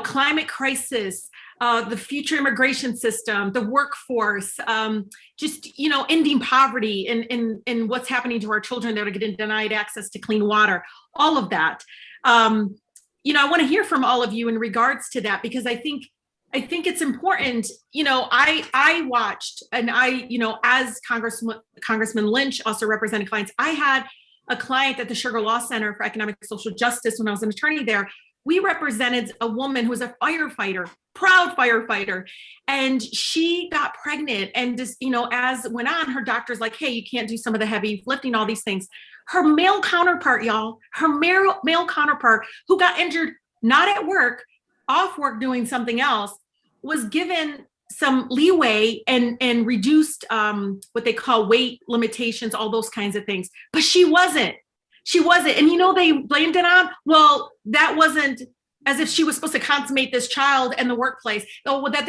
Climate crisis, the future immigration system, the workforce, just, ending poverty and what's happening to our children that are getting denied access to clean water, all of that. I want to hear from all of you in regards to that, because I think it's important. I watched, and as Congressman Lynch also represented clients, I had a client at the Sugar Law Center for Economic and Social Justice when I was an attorney there. We represented a woman who was a firefighter, proud firefighter, and she got pregnant. And just, as went on, her doctor's like, hey, you can't do some of the heavy lifting, all these things. Her male counterpart, y'all, male counterpart who got injured, not at work, off work doing something else, was given some leeway and reduced what they call weight limitations, all those kinds of things. But she wasn't. And they blamed it on, well, that wasn't as if she was supposed to consummate this child in the workplace. Oh, well, that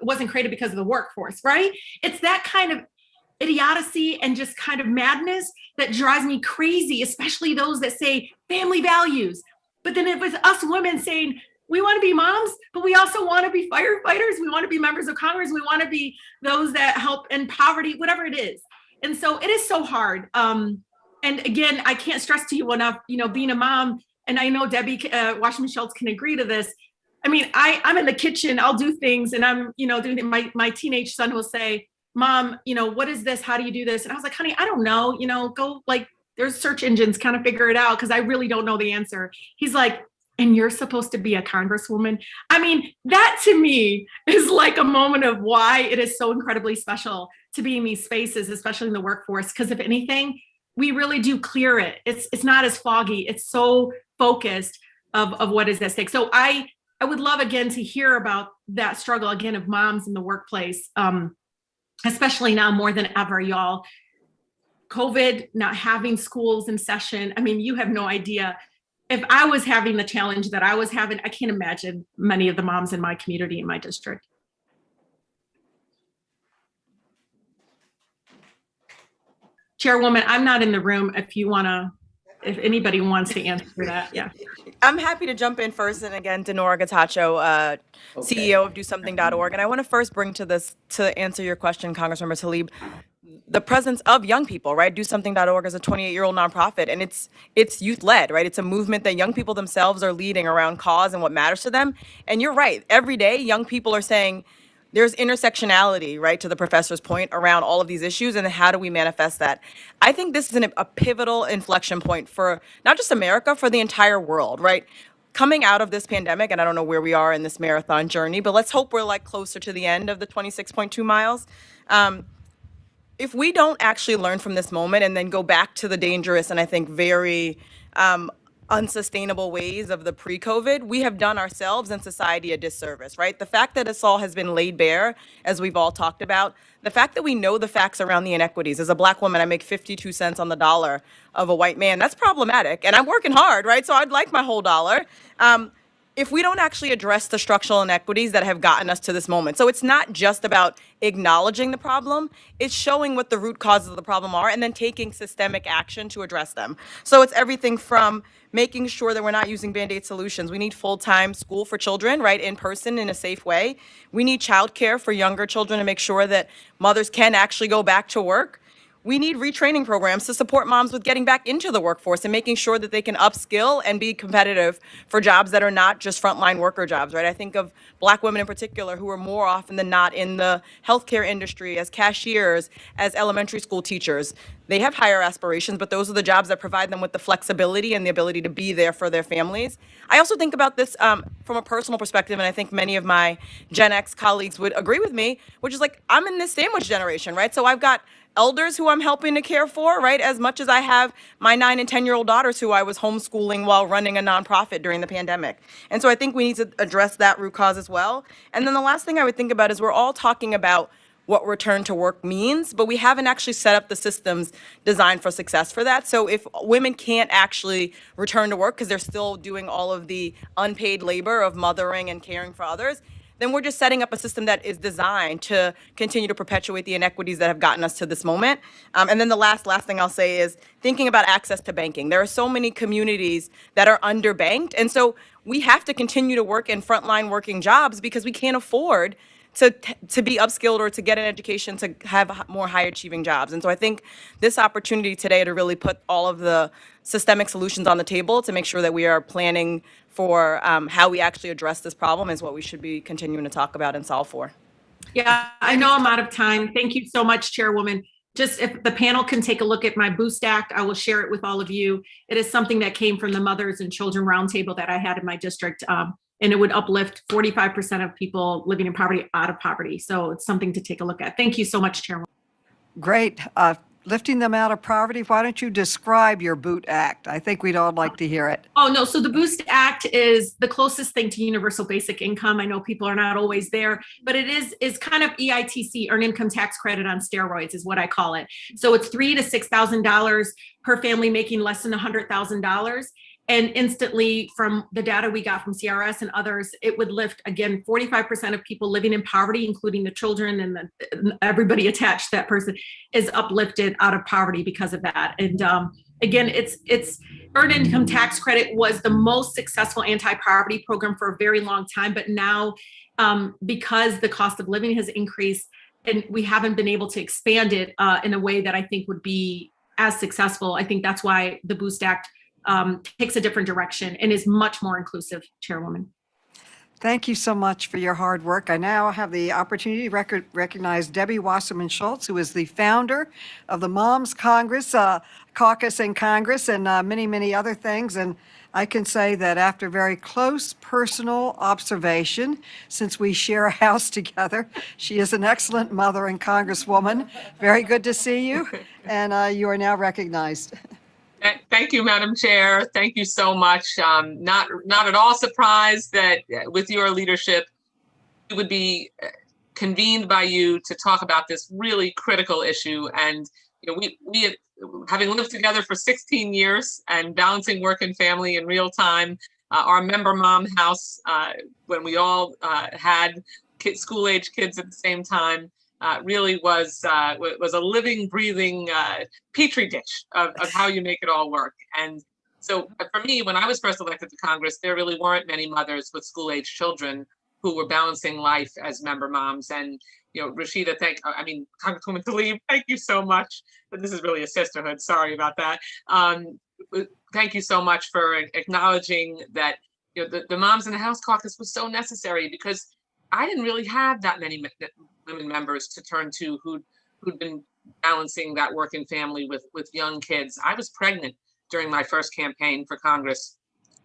wasn't created because of the workforce, right? It's that kind of idiocy and just kind of madness that drives me crazy, especially those that say family values. But then it was us women saying, We want to be moms, but we also want to be firefighters. We want to be members of Congress. We want to be those that help in poverty, whatever it is. And so it is so hard. And again, I can't stress to you enough, being a mom, and I know Debbie Wasserman Schultz can agree to this. I mean, I'm in the kitchen, I'll do things, and I'm, doing my teenage son will say, Mom, what is this? How do you do this? And I was like, honey, I don't know, go there's search engines, kind of figure it out, because I really don't know the answer. He's like, and you're supposed to be a congresswoman? I mean, that to me is like a moment of why it is so incredibly special to be in these spaces, especially in the workforce, because if anything, we really do clear it. It's not as foggy. It's so focused of what is at stake. So I would love, again, to hear about that struggle, again, of moms in the workplace, especially now more than ever, y'all. COVID, not having schools in session. I mean, you have no idea. If I was having the challenge that I was having, I can't imagine many of the moms in my community, in my district. Chairwoman, I'm not in the room if anybody wants to answer that. Yeah. I'm happy to jump in first. And again, Denora Gatacho, CEO of DoSomething.org. And I want to first bring to answer your question, Congressmember Tlaib, the presence of young people, right? DoSomething.org is a 28-year-old nonprofit, and it's youth-led, right? It's a movement that young people themselves are leading around cause and what matters to them. And you're right. Every day, young people are saying, there's intersectionality, right, to the professor's point, around all of these issues, and how do we manifest that? I think this is a pivotal inflection point for not just America, for the entire world, right? Coming out of this pandemic, and I don't know where we are in this marathon journey, but let's hope we're closer to the end of the 26.2 miles. If we don't actually learn from this moment and then go back to the dangerous and I think very unsustainable ways of the pre-COVID, we have done ourselves and society a disservice, right? The fact that this all has been laid bare, as we've all talked about, the fact that we know the facts around the inequities. As a Black woman, I make 52 cents on the dollar of a white man. That's problematic. And I'm working hard, right? So I'd like my whole dollar. If we don't actually address the structural inequities that have gotten us to this moment. So it's not just about acknowledging the problem, it's showing what the root causes of the problem are and then taking systemic action to address them. So it's everything from making sure that we're not using Band-Aid solutions. We need full-time school for children, right, in person in a safe way. We need childcare for younger children to make sure that mothers can actually go back to work. We need retraining programs to support moms with getting back into the workforce and making sure that they can upskill and be competitive for jobs that are not just frontline worker jobs, right? I think of Black women in particular who are more often than not in the healthcare industry as cashiers, as elementary school teachers. They have higher aspirations, but those are the jobs that provide them with the flexibility and the ability to be there for their families. I also think about this from a personal perspective, and I think many of my Gen X colleagues would agree with me, which is I'm in this sandwich generation, right? So I've got elders who I'm helping to care for, right? As much as I have my 9 and 10-year-old daughters who I was homeschooling while running a nonprofit during the pandemic. And so I think we need to address that root cause as well. And then the last thing I would think about is we're all talking about what return to work means, but we haven't actually set up the systems designed for success for that. So if women can't actually return to work because they're still doing all of the unpaid labor of mothering and caring for others, then we're just setting up a system that is designed to continue to perpetuate the inequities that have gotten us to this moment. And then the last thing I'll say is thinking about access to banking. There are so many communities that are underbanked, and so we have to continue to work in frontline working jobs because we can't afford to be upskilled or to get an education to have more high achieving jobs. And so I think this opportunity today to really put all of the systemic solutions on the table to make sure that we are planning for how we actually address this problem is what we should be continuing to talk about and solve for. Yeah, I know I'm out of time. Thank you so much, Chairwoman. Just if the panel can take a look at my Boost Act, I will share it with all of you. It is something that came from the Mothers and Children Roundtable that I had in my district. And it would uplift 45% of people living in poverty out of poverty. So it's something to take a look at. Thank you so much, Chairwoman. Great. Lifting them out of poverty. Why don't you describe your BOOT Act? I think we'd all like to hear it. Oh, no. So the Boost Act is the closest thing to universal basic income. I know people are not always there, but it is kind of EITC, earned income tax credit on steroids is what I call it. So it's $3,000 to $6,000 per family making less than $100,000. And instantly, from the data we got from CRS and others, it would lift, again, 45% of people living in poverty, including the children and everybody attached to that person, is uplifted out of poverty because of that. And again, it's earned income tax credit was the most successful anti-poverty program for a very long time, but now because the cost of living has increased and we haven't been able to expand it in a way that I think would be as successful, I think that's why the Boost Act takes a different direction and is much more inclusive, Chairwoman. Thank you so much for your hard work. I now have the opportunity to recognize Debbie Wasserman Schultz, who is the founder of the Moms Congress, Caucus in Congress, and many, many other things. And I can say that after very close personal observation, since we share a house together, she is an excellent mother and Congresswoman. Very good to see you, and you are now recognized. Thank you, Madam Chair. Thank you so much. Not at all surprised that with your leadership, we would be convened by you to talk about this really critical issue. And we having lived together for 16 years and balancing work and family in real time, our member mom house, when we all had school-age kids at the same time, really was a living, breathing petri dish of how you make it all work. And so for me, when I was first elected to Congress, there really weren't many mothers with school-age children who were balancing life as member moms. And Rashida, Congresswoman Tlaib, thank you so much. But this is really a sisterhood. Sorry about that. Thank you so much for acknowledging that the Moms in the House Caucus was so necessary, because I didn't really have that many women members to turn to who'd been balancing that work and family with young kids. I was pregnant during my first campaign for Congress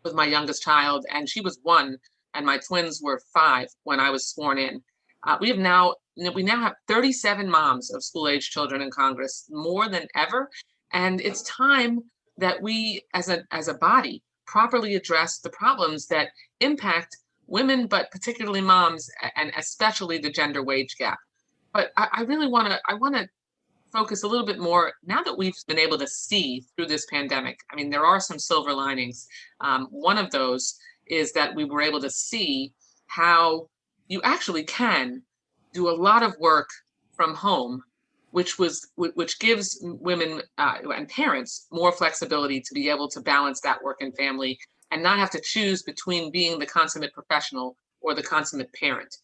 with my youngest child, and she was 1, and my twins were 5 when I was sworn in. We now have 37 moms of school-age children in Congress, more than ever, and it's time that we, as a body, properly address the problems that impact women, but particularly moms, and especially the gender wage gap. But I really want to focus a little bit more, now that we've been able to see through this pandemic. I mean, there are some silver linings. One of those is that we were able to see how you actually can do a lot of work from home, which gives women and parents more flexibility to be able to balance that work and family and not have to choose between being the consummate professional or the consummate parent.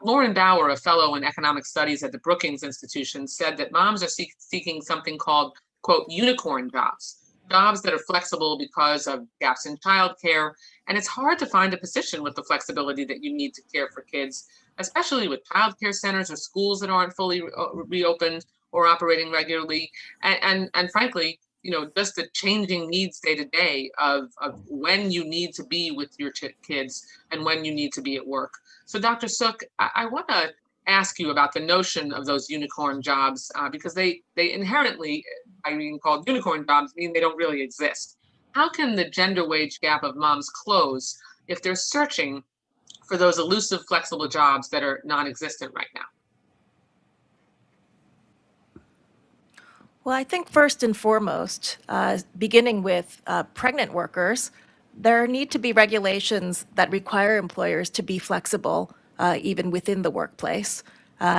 Lauren Bauer, a fellow in economic studies at the Brookings Institution, said that moms are seeking something called, quote, unicorn jobs that are flexible because of gaps in childcare. And it's hard to find a position with the flexibility that you need to care for kids, especially with childcare centers or schools that aren't fully reopened or operating regularly. And frankly, just the changing needs day to day of when you need to be with your kids and when you need to be at work. So Dr. Sook, I want to ask you about the notion of those unicorn jobs, because they inherently, by being called unicorn jobs, mean they don't really exist. How can the gender wage gap of moms close if they're searching for those elusive, flexible jobs that are non-existent right now? Well, I think first and foremost, beginning with pregnant workers, there need to be regulations that require employers to be flexible, even within the workplace.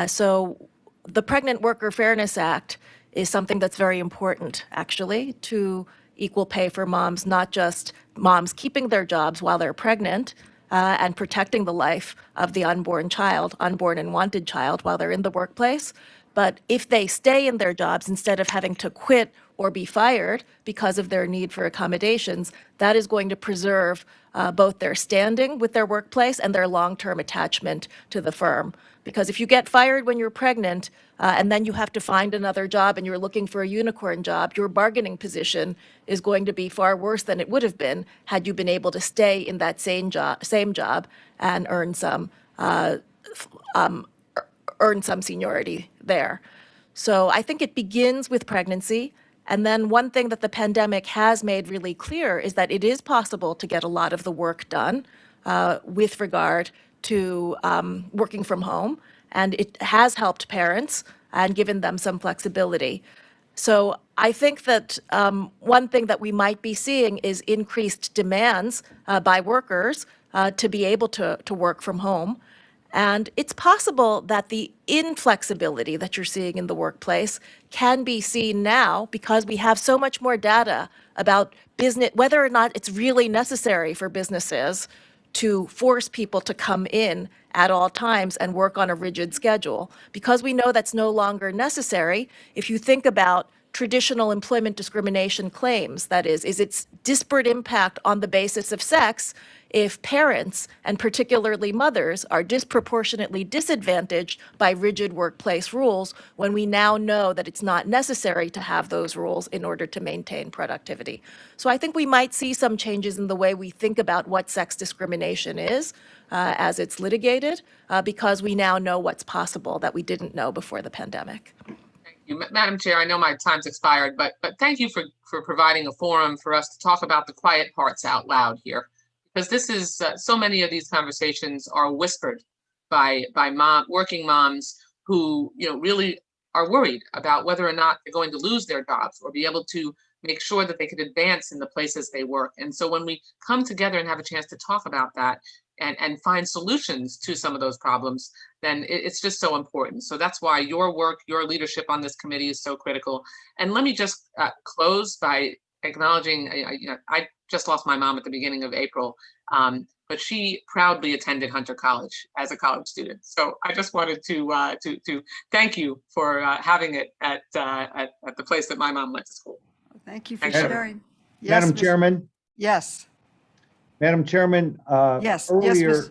So the Pregnant Worker Fairness Act is something that's very important, actually, to equal pay for moms, not just moms keeping their jobs while they're pregnant and protecting the life of the unborn and wanted child while they're in the workplace. But if they stay in their jobs instead of having to quit or be fired because of their need for accommodations, that is going to preserve both their standing with their workplace and their long-term attachment to the firm. Because if you get fired when you're pregnant and then you have to find another job and you're looking for a unicorn job, your bargaining position is going to be far worse than it would have been had you been able to stay in that same job and earn some seniority there. So I think it begins with pregnancy. And then one thing that the pandemic has made really clear is that it is possible to get a lot of the work done with regard to working from home. And it has helped parents and given them some flexibility. So I think that one thing that we might be seeing is increased demands by workers to be able to work from home. And it's possible that the inflexibility that you're seeing in the workplace can be seen now because we have so much more data about business, whether or not it's really necessary for businesses to force people to come in at all times and work on a rigid schedule. Because we know that's no longer necessary, if you think about traditional employment discrimination claims, that is its disparate impact on the basis of sex, if parents, and particularly mothers, are disproportionately disadvantaged by rigid workplace rules when we now know that it's not necessary to have those rules in order to maintain productivity. So I think we might see some changes in the way we think about what sex discrimination is as it's litigated, because we now know what's possible that we didn't know before the pandemic. Madam Chair, I know my time's expired, but thank you for providing a forum for us to talk about the quiet parts out loud here. Because this is, so many of these conversations are whispered by working moms who, really are worried about whether or not they're going to lose their jobs or be able to make sure that they could advance in the places they work. And so when we come together and have a chance to talk about that and find solutions to some of those problems, then it's just so important. So that's why your work, your leadership on this committee is so critical. And let me just close by acknowledging, I just lost my mom at the beginning of April, but she proudly attended Hunter College as a college student. So I just wanted to thank you for having it at the place that my mom went to school. Thank you for Madam- sharing. Yes, Madam Mr. Chairman, Yes, Madam Chairman, yes, earlier, yes.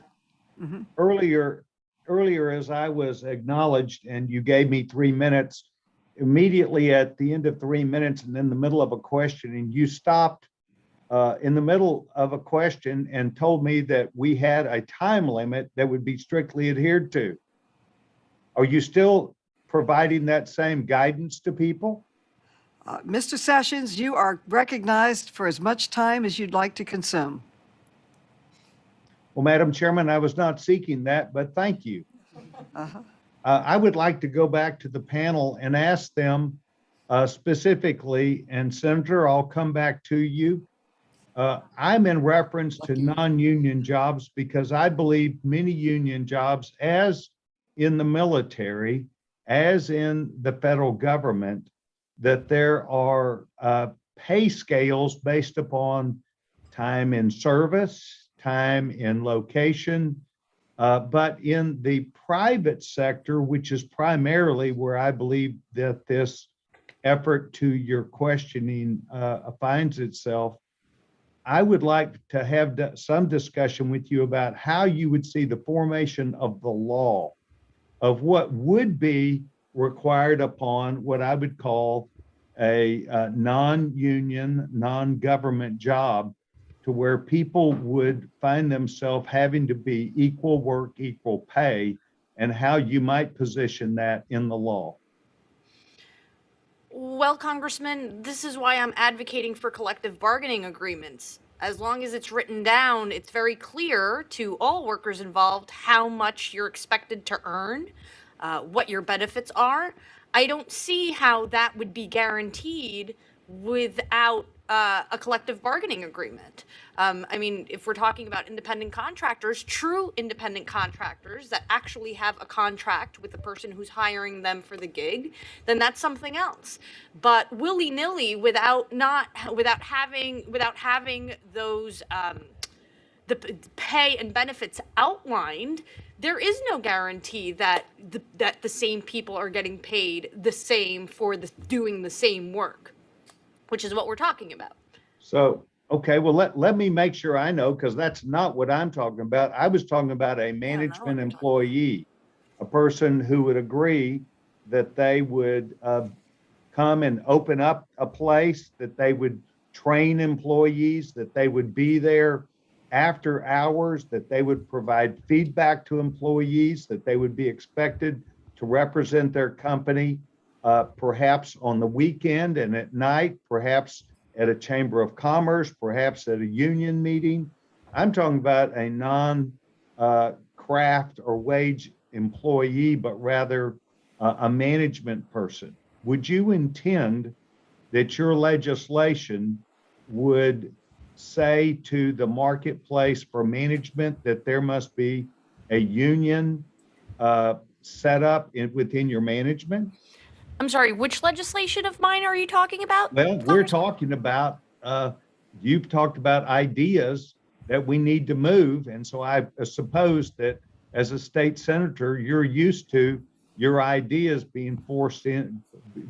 Mhm. earlier, as I was acknowledged and you gave me 3 minutes, immediately at the end of 3 minutes and in the middle of a question, and you stopped in the middle of a question and told me that we had a time limit that would be strictly adhered to. Are you still providing that same guidance to people? Mr. Sessions, you are recognized for as much time as you'd like to consume. Well, Madam Chairman, I was not seeking that, but thank you. Uh-huh. I would like to go back to the panel and ask them specifically, and Senator, I'll come back to you. I'm in reference to non-union jobs because I believe many union jobs, as in the military, as in the federal government, that there are pay scales based upon time in service, time in location, but in the private sector, which is primarily where I believe that this effort to your questioning finds itself, I would like to have some discussion with you about how you would see the formation of the law of what would be required upon what I would call a non-union, non-government job, to where people would find themselves having to be equal work, equal pay, and how you might position that in the law. Well, Congressman, this is why I'm advocating for collective bargaining agreements. As long as it's written down, it's very clear to all workers involved how much you're expected to earn, what your benefits are. I don't see how that would be guaranteed without a collective bargaining agreement. I mean, if we're talking about independent contractors, true independent contractors that actually have a contract with the person who's hiring them for the gig, then that's something else. But willy-nilly, without having those the pay and benefits outlined, there is no guarantee that the same people are getting paid the same for doing the same work, which is what we're talking about. So, okay, well, let me make sure I know, because that's not what I'm talking about. I was talking about a management employee, a person who would agree that they would come and open up a place, that they would train employees, that they would be there after hours, that they would provide feedback to employees, that they would be expected to represent their company, perhaps on the weekend and at night, perhaps at a chamber of commerce, perhaps at a union meeting. I'm talking about a non-craft or wage employee, but rather a management person. Would you intend that your legislation would say to the marketplace for management that there must be a union set up within your management? I'm sorry, which legislation of mine are you talking about? Well, we're talking about, you've talked about ideas that we need to move. And so I suppose that as a state senator, you're used to your ideas being forced in,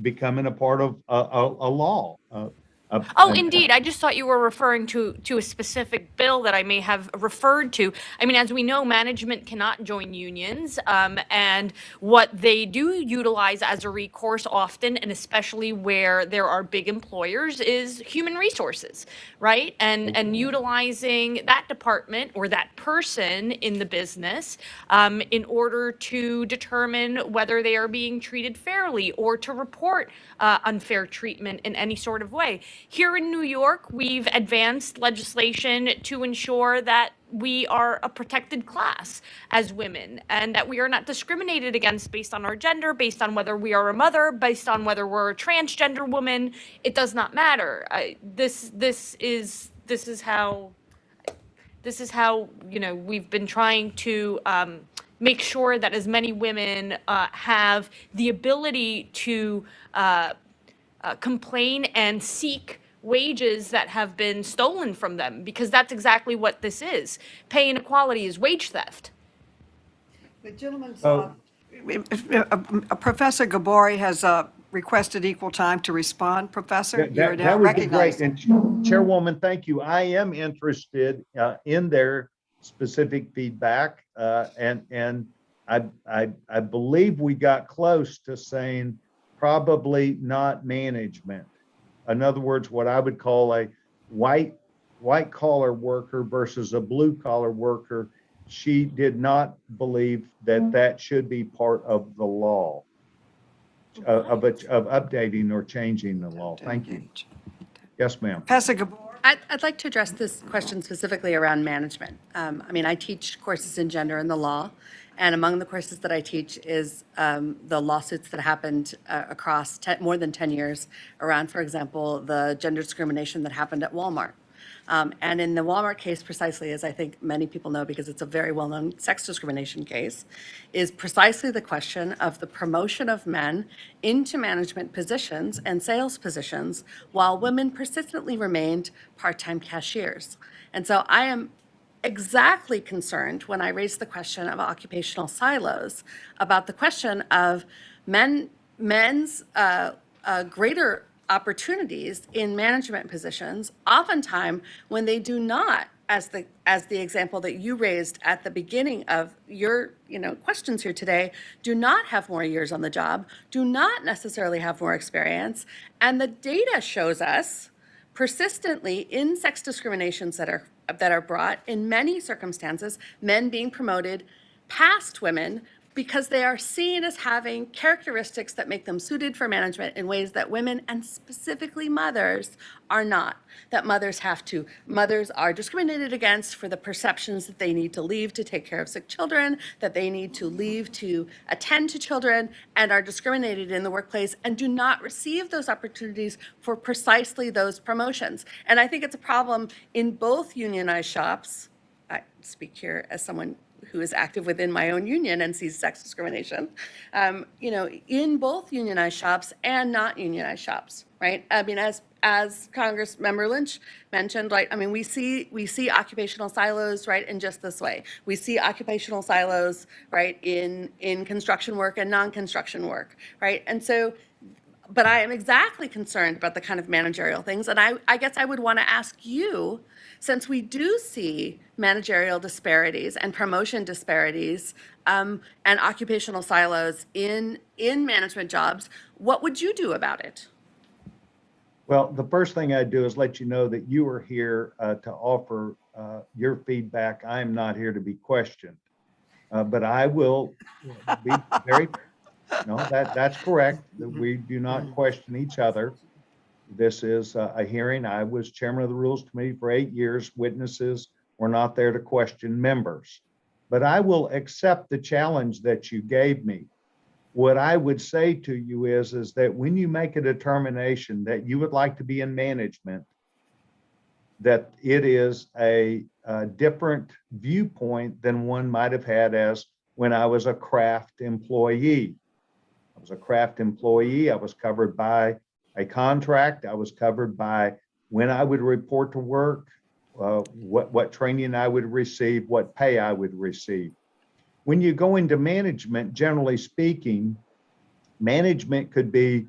becoming a part of a law. Oh, indeed. I just thought you were referring to a specific bill that I may have referred to. I mean, as we know, management cannot join unions, and what they do utilize as a recourse often, and especially where there are big employers, is human resources, right? And utilizing that department or that person in the business in order to determine whether they are being treated fairly or to report unfair treatment in any sort of way. Here in New York, we've advanced legislation to ensure that we are a protected class as women and that we are not discriminated against based on our gender, based on whether we are a mother, based on whether we're a transgender woman. It does not matter. This is how we've been trying to make sure that as many women have the ability to complain and seek wages that have been stolen from them, because that's exactly what this is. Pay inequality is wage theft. The gentleman's, Oh. Professor Gabori has requested equal time to respond. Professor, you're now That would be great. recognized. And Chairwoman, thank you. I am interested in their specific feedback, and I believe we got close to saying probably not management. In other words, what I would call a white collar worker versus a blue collar worker. She did not believe that that should be part of the law, of updating or changing the law. Thank you. Yes, ma'am. Professor Gabori. I'd like to address this question specifically around management. I mean, I teach courses in gender and the law, and among the courses that I teach is the lawsuits that happened across more than 10 years around, for example, the gender discrimination that happened at Walmart. And in the Walmart case, precisely, as I think many people know because it's a very well-known sex discrimination case, is precisely the question of the promotion of men into management positions and sales positions while women persistently remained part-time cashiers. And so I am exactly concerned when I raise the question of occupational silos about the question of men's greater opportunities in management positions, oftentimes when they do not, as the example that you raised at the beginning of your questions here today, do not have more years on the job, do not necessarily have more experience, and the data shows us persistently in sex discriminations that are brought in many circumstances, men being promoted past women because they are seen as having characteristics that make them suited for management in ways that women, and specifically mothers, are not. That mothers are discriminated against for the perceptions that they need to leave to take care of sick children, that they need to leave to attend to children, and are discriminated in the workplace and do not receive those opportunities for precisely those promotions. And I think it's a problem in both unionized shops. I speak here as someone who is active within my own union and sees sex discrimination, in both unionized shops and not unionized shops, right? I mean, as Congress Member Lynch mentioned, right? I mean, we see occupational silos, right, in just this way. We see occupational silos, right, in construction work and non-construction work, right? And so, but I am exactly concerned about the kind of managerial things, and I guess I would want to ask you, since we do see managerial disparities and promotion disparities and occupational silos in management jobs, what would you do about it? Well, the first thing I'd do is let you know that you are here to offer your feedback. I am not here to be questioned, but I will be very, no, that's correct. We do not question each other. This is a hearing. I was chairman of the Rules Committee for 8 years. Witnesses were not there to question members. But I will accept the challenge that you gave me. What I would say to you is that when you make a determination that you would like to be in management, that it is a different viewpoint than one might have had as when I was a craft employee. I was a craft employee. I was covered by a contract. I was covered by when I would report to work, what training I would receive, what pay I would receive. When you go into management, generally speaking, management could be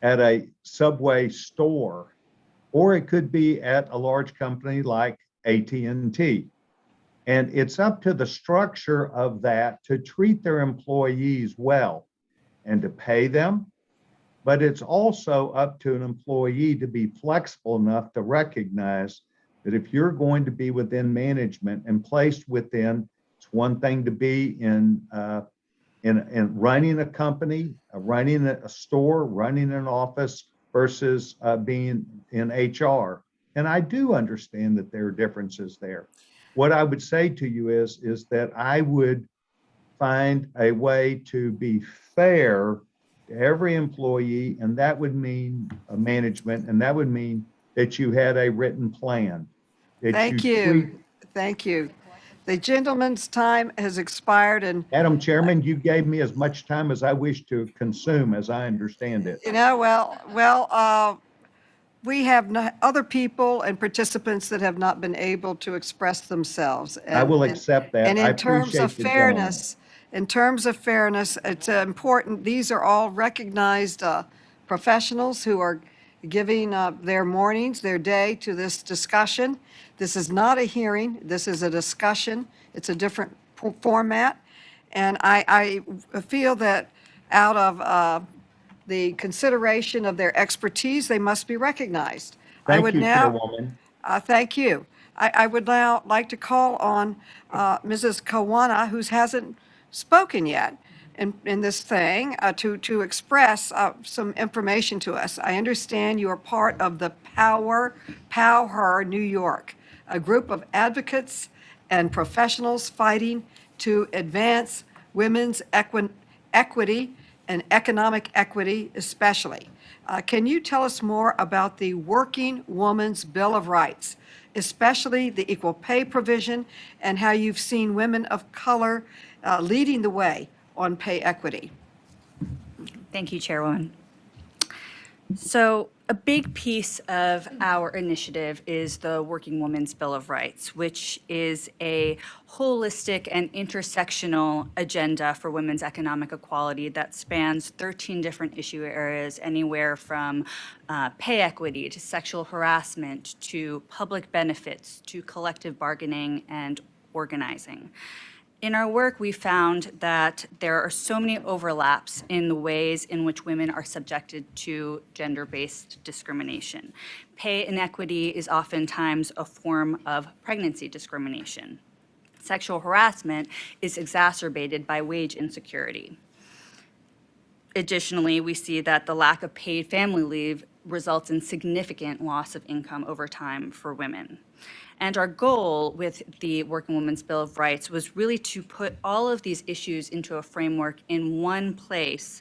at a Subway store, or it could be at a large company like AT&T. And it's up to the structure of that to treat their employees well and to pay them. But it's also up to an employee to be flexible enough to recognize that if you're going to be within management and placed within, it's one thing to be in running a company, running a store, running an office versus being in HR. And I do understand that there are differences there. What I would say to you is that I would find a way to be fair to every employee, and that would mean a management, and that would mean that you had a written plan. Thank you. Thank you. The gentleman's time has expired, and Madam Chairman, you gave me as much time as I wish to consume, as I understand it. we have other people and participants that have not been able to express themselves. I will accept that. And I in terms of appreciate the gentleman. fairness, it's important. These are all recognized professionals who are giving their mornings, their day to this discussion. This is not a hearing. This is a discussion. It's a different format. And I feel that out of the consideration of their expertise, they must be recognized. Thank you, Chairwoman. Thank you. I would now like to call on Mrs. Kawana, who hasn't spoken yet in this thing, to express some information to us. I understand you are part of the Power New York, a group of advocates and professionals fighting to advance women's equity and economic equity especially. Can you tell us more about the Working Woman's Bill of Rights, especially the equal pay provision, and how you've seen women of color leading the way on pay equity? Thank you, Chairwoman. So a big piece of our initiative is the Working Woman's Bill of Rights, which is a holistic and intersectional agenda for women's economic equality that spans 13 different issue areas, anywhere from pay equity to sexual harassment to public benefits to collective bargaining and organizing. In our work, we found that there are so many overlaps in the ways in which women are subjected to gender-based discrimination. Pay inequity is oftentimes a form of pregnancy discrimination. Sexual harassment is exacerbated by wage insecurity. Additionally, we see that the lack of paid family leave results in significant loss of income over time for women. And our goal with the Working Women's Bill of Rights was really to put all of these issues into a framework in one place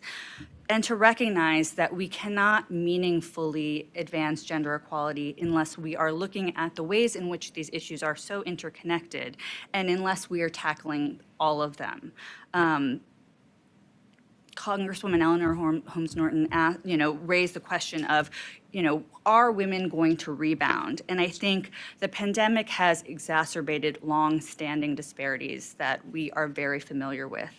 and to recognize that we cannot meaningfully advance gender equality unless we are looking at the ways in which these issues are so interconnected and unless we are tackling all of them. Congresswoman Eleanor Holmes Norton raised the question of, are women going to rebound? And I think the pandemic has exacerbated long-standing disparities that we are very familiar with.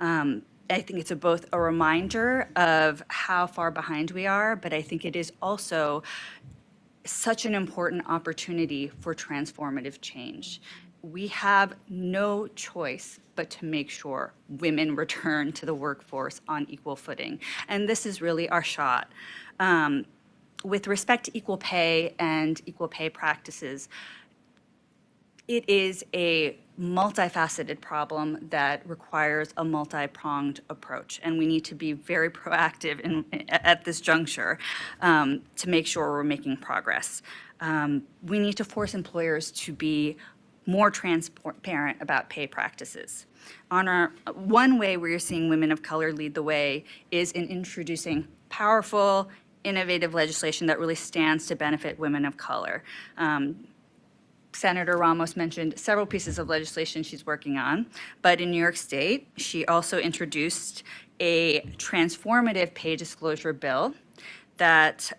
I think it's both a reminder of how far behind we are, but I think it is also such an important opportunity for transformative change. We have no choice but to make sure women return to the workforce on equal footing. And this is really our shot. With respect to equal pay and equal pay practices, it is a multifaceted problem that requires a multi-pronged approach. And we need to be very proactive at this juncture to make sure we're making progress. We need to force employers to be more transparent about pay practices. One way we're seeing women of color lead the way is in introducing powerful, innovative legislation that really stands to benefit women of color. Senator Ramos mentioned several pieces of legislation she's working on, but in New York State, she also introduced a transformative pay disclosure bill that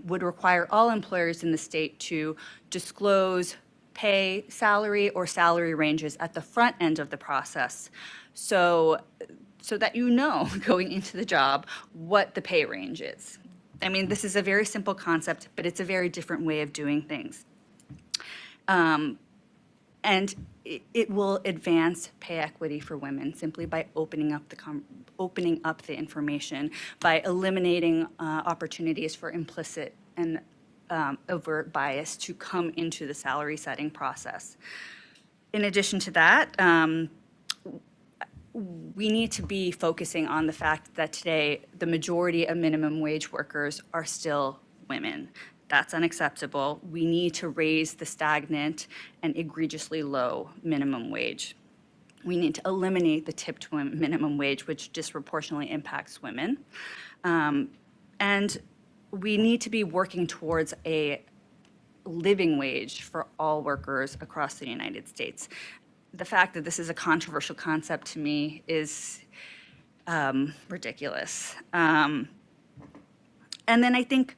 would require all employers in the state to disclose pay, salary, or salary ranges at the front end of the process, so that you know going into the job what the pay range is. I mean, this is a very simple concept, but it's a very different way of doing things. And it will advance pay equity for women simply by opening up the information, by eliminating opportunities for implicit and overt bias to come into the salary setting process. In addition to that, we need to be focusing on the fact that today the majority of minimum wage workers are still women. That's unacceptable. We need to raise the stagnant and egregiously low minimum wage. We need to eliminate the tipped minimum wage, which disproportionately impacts women. And we need to be working towards a living wage for all workers across the United States. The fact that this is a controversial concept to me is ridiculous. And then I think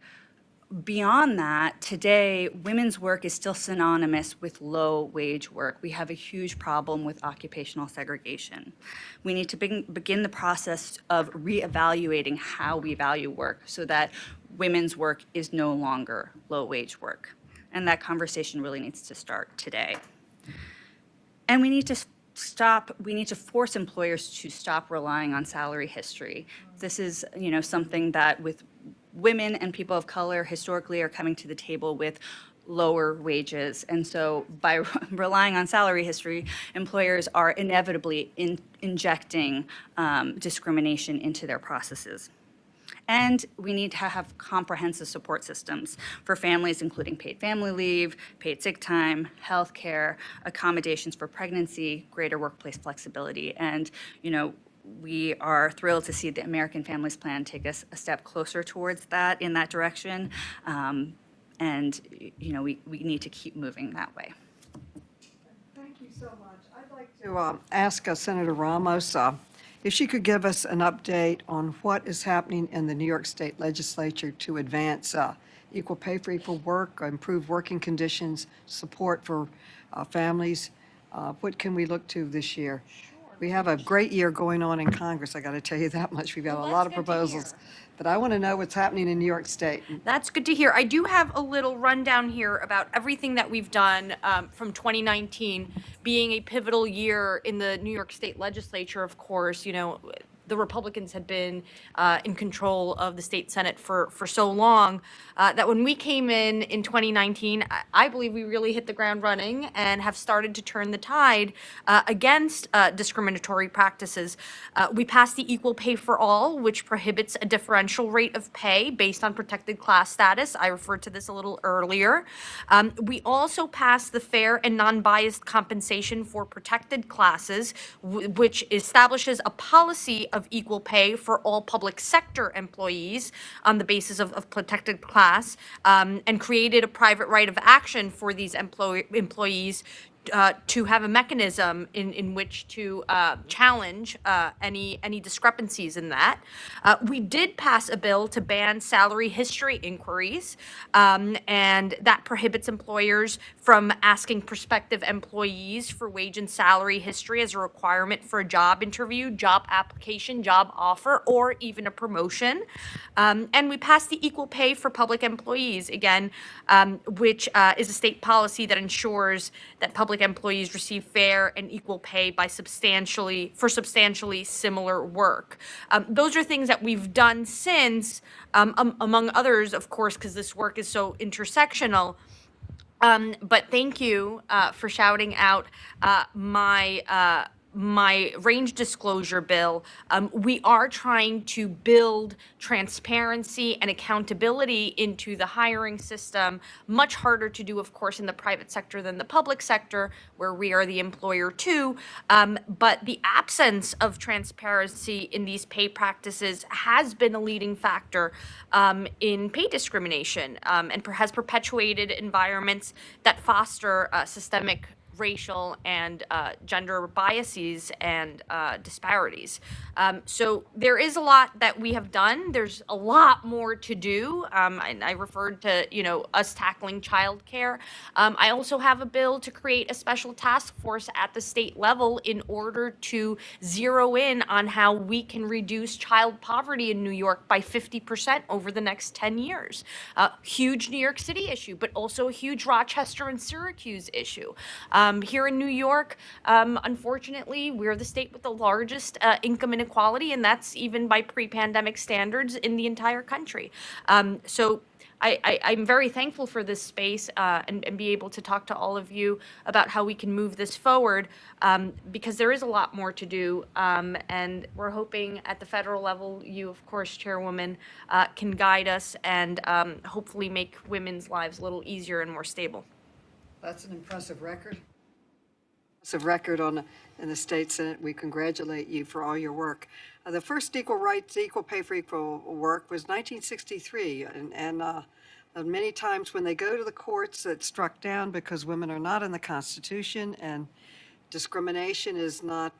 beyond that, today, women's work is still synonymous with low-wage work. We have a huge problem with occupational segregation. We need to begin the process of reevaluating how we value work so that women's work is no longer low-wage work. And that conversation really needs to start today. And we need to force employers to stop relying on salary history. This is, something that with women and people of color historically are coming to the table with lower wages. And so by relying on salary history, employers are inevitably injecting discrimination into their processes. And we need to have comprehensive support systems for families, including paid family leave, paid sick time, health care, accommodations for pregnancy, greater workplace flexibility. And, we are thrilled to see the American Families Plan take us a step closer towards that, in that direction. And, we need to keep moving that way. Thank you so much. I'd like to ask Senator Ramos if she could give us an update on what is happening in the New York State Legislature to advance equal pay for equal work, improve working conditions, support for families. What can we look to this year? We have a great year going on in Congress, I got to tell you that much. We've got a lot of proposals. But I want to know what's happening in New York State. That's good to hear. I do have a little rundown here about everything that we've done from 2019 being a pivotal year in the New York State Legislature, of course. The Republicans had been in control of the state Senate for so long that when we came in 2019, I believe we really hit the ground running and have started to turn the tide against discriminatory practices. We passed the Equal Pay for All, which prohibits a differential rate of pay based on protected class status. I referred to this a little earlier. We also passed the Fair and Non-Biased Compensation for Protected Classes, which establishes a policy of equal pay for all public sector employees on the basis of protected class, and created a private right of action for these employees to have a mechanism in which to challenge any discrepancies in that. We did pass a bill to ban salary history inquiries, and that prohibits employers from asking prospective employees for wage and salary history as a requirement for a job interview, job application, job offer, or even a promotion. And we passed the Equal Pay for Public Employees, again, which is a state policy that ensures that public employees receive fair and equal pay by substantially similar work. Those are things that we've done since, among others, of course, because this work is so intersectional. But thank you for shouting out my my range disclosure bill, we are trying to build transparency and accountability into the hiring system. Much harder to do, of course, in the private sector than the public sector, where we are the employer too. But the absence of transparency in these pay practices has been a leading factor in pay discrimination, and has perpetuated environments that foster systemic racial and gender biases and disparities. So there is a lot that we have done. There's a lot more to do. And I referred to, us tackling childcare. I also have a bill to create a special task force at the state level in order to zero in on how we can reduce child poverty in New York by 50% over the next 10 years. Huge New York City issue, but also a huge Rochester and Syracuse issue. Here in New York, unfortunately, we're the state with the largest income inequality, and that's even by pre-pandemic standards in the entire country. So I'm very thankful for this space and be able to talk to all of you about how we can move this forward, because there is a lot more to do. And we're hoping at the federal level, you, of course, Chairwoman, can guide us and hopefully make women's lives a little easier and more stable. That's an impressive record. In the state Senate. We congratulate you for all your work. The first equal rights, equal pay for equal work was 1963, and many times when they go to the courts, it's struck down because women are not in the Constitution and discrimination is not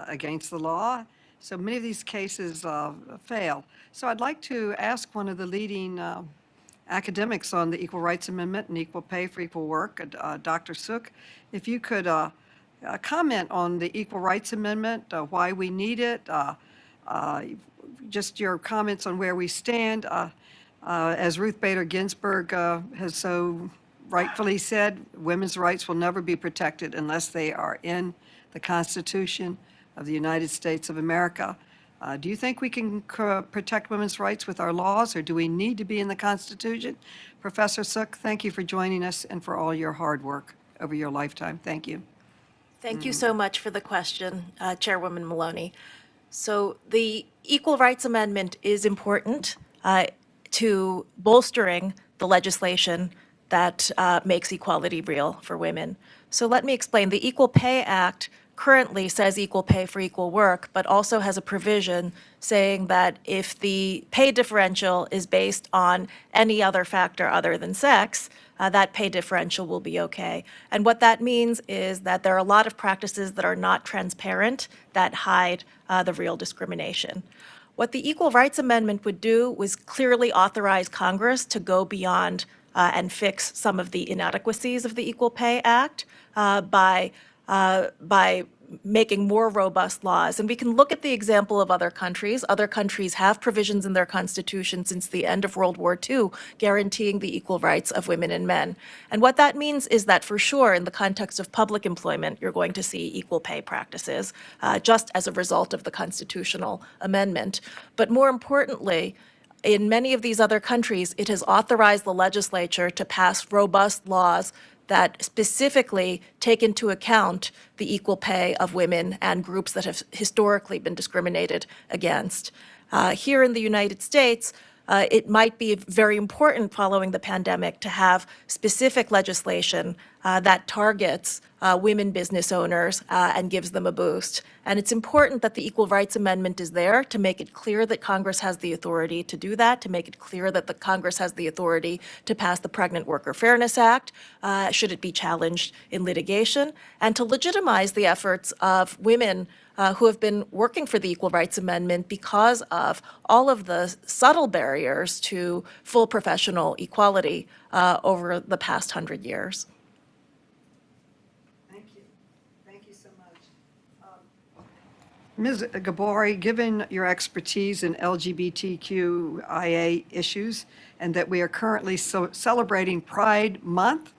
against the law. So many of these cases fail. So I'd like to ask one of the leading academics on the Equal Rights Amendment and equal pay for equal work, Dr. Sook, if you could comment on the Equal Rights Amendment, why we need it, just your comments on where we stand. As Ruth Bader Ginsburg has so rightfully said, women's rights will never be protected unless they are in the Constitution of the United States of America. Do you think we can protect women's rights with our laws, or do we need to be in the Constitution? Professor Sook, thank you for joining us and for all your hard work over your lifetime. Thank you. Thank you so much for the question, Chairwoman Maloney. So the Equal Rights Amendment is important to bolstering the legislation that makes equality real for women. So let me explain. The Equal Pay Act currently says equal pay for equal work, but also has a provision saying that if the pay differential is based on any other factor other than sex, that pay differential will be okay. And what that means is that there are a lot of practices that are not transparent that hide the real discrimination. What the Equal Rights Amendment would do was clearly authorize Congress to go beyond and fix some of the inadequacies of the Equal Pay Act by making more robust laws. And we can look at the example of other countries. Other countries have provisions in their constitution since the end of World War II guaranteeing the equal rights of women and men. And what that means is that for sure, in the context of public employment, you're going to see equal pay practices just as a result of the constitutional amendment. But more importantly, in many of these other countries, it has authorized the legislature to pass robust laws that specifically take into account the equal pay of women and groups that have historically been discriminated against. Here in the United States, it might be very important following the pandemic to have specific legislation that targets women business owners and gives them a boost. And it's important that the Equal Rights Amendment is there to make it clear that Congress has the authority to do that, to make it clear that the Congress has the authority to pass the Pregnant Worker Fairness Act, should it be challenged in litigation, and to legitimize the efforts of women who have been working for the Equal Rights Amendment because of all of the subtle barriers to full professional equality over the past 100 years. Thank you. Thank you so much. Ms. Gabori, given your expertise in LGBTQIA issues and that we are currently celebrating Pride Month,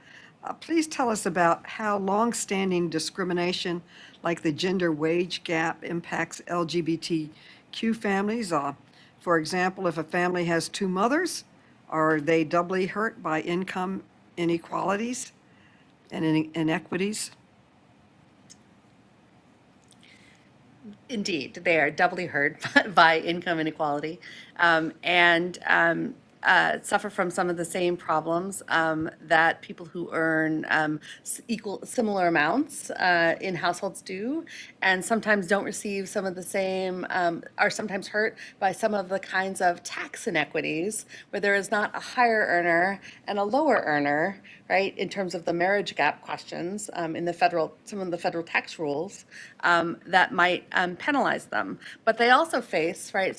please tell us about how longstanding discrimination like the gender wage gap impacts LGBTQ families. For example, if a family has two mothers, are they doubly hurt by income inequalities and inequities? Indeed, they are doubly hurt by income inequality, and suffer from some of the same problems that people who earn similar amounts in households do, and sometimes don't receive some of the same, are sometimes hurt by some of the kinds of tax inequities where there is not a higher earner and a lower earner, right, in terms of the marriage gap questions in the some of the federal tax rules that might penalize them. But they also face, right,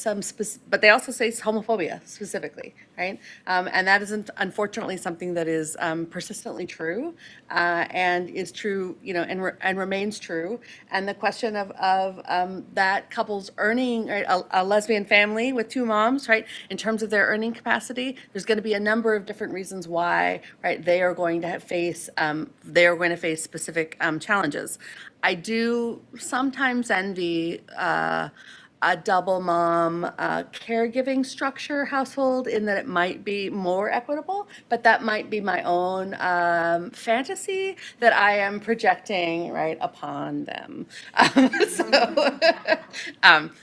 but they also face homophobia specifically, right? And that isn't, unfortunately, something that is persistently true and is true, you know, and remains true. And the question of that couple's earning, right, a lesbian family with two moms, right, in terms of their earning capacity, there's going to be a number of different reasons why, right, they are going to face specific challenges. I do sometimes envy a double mom caregiving structure household in that it might be more equitable, but that might be my own fantasy that I am projecting right upon them.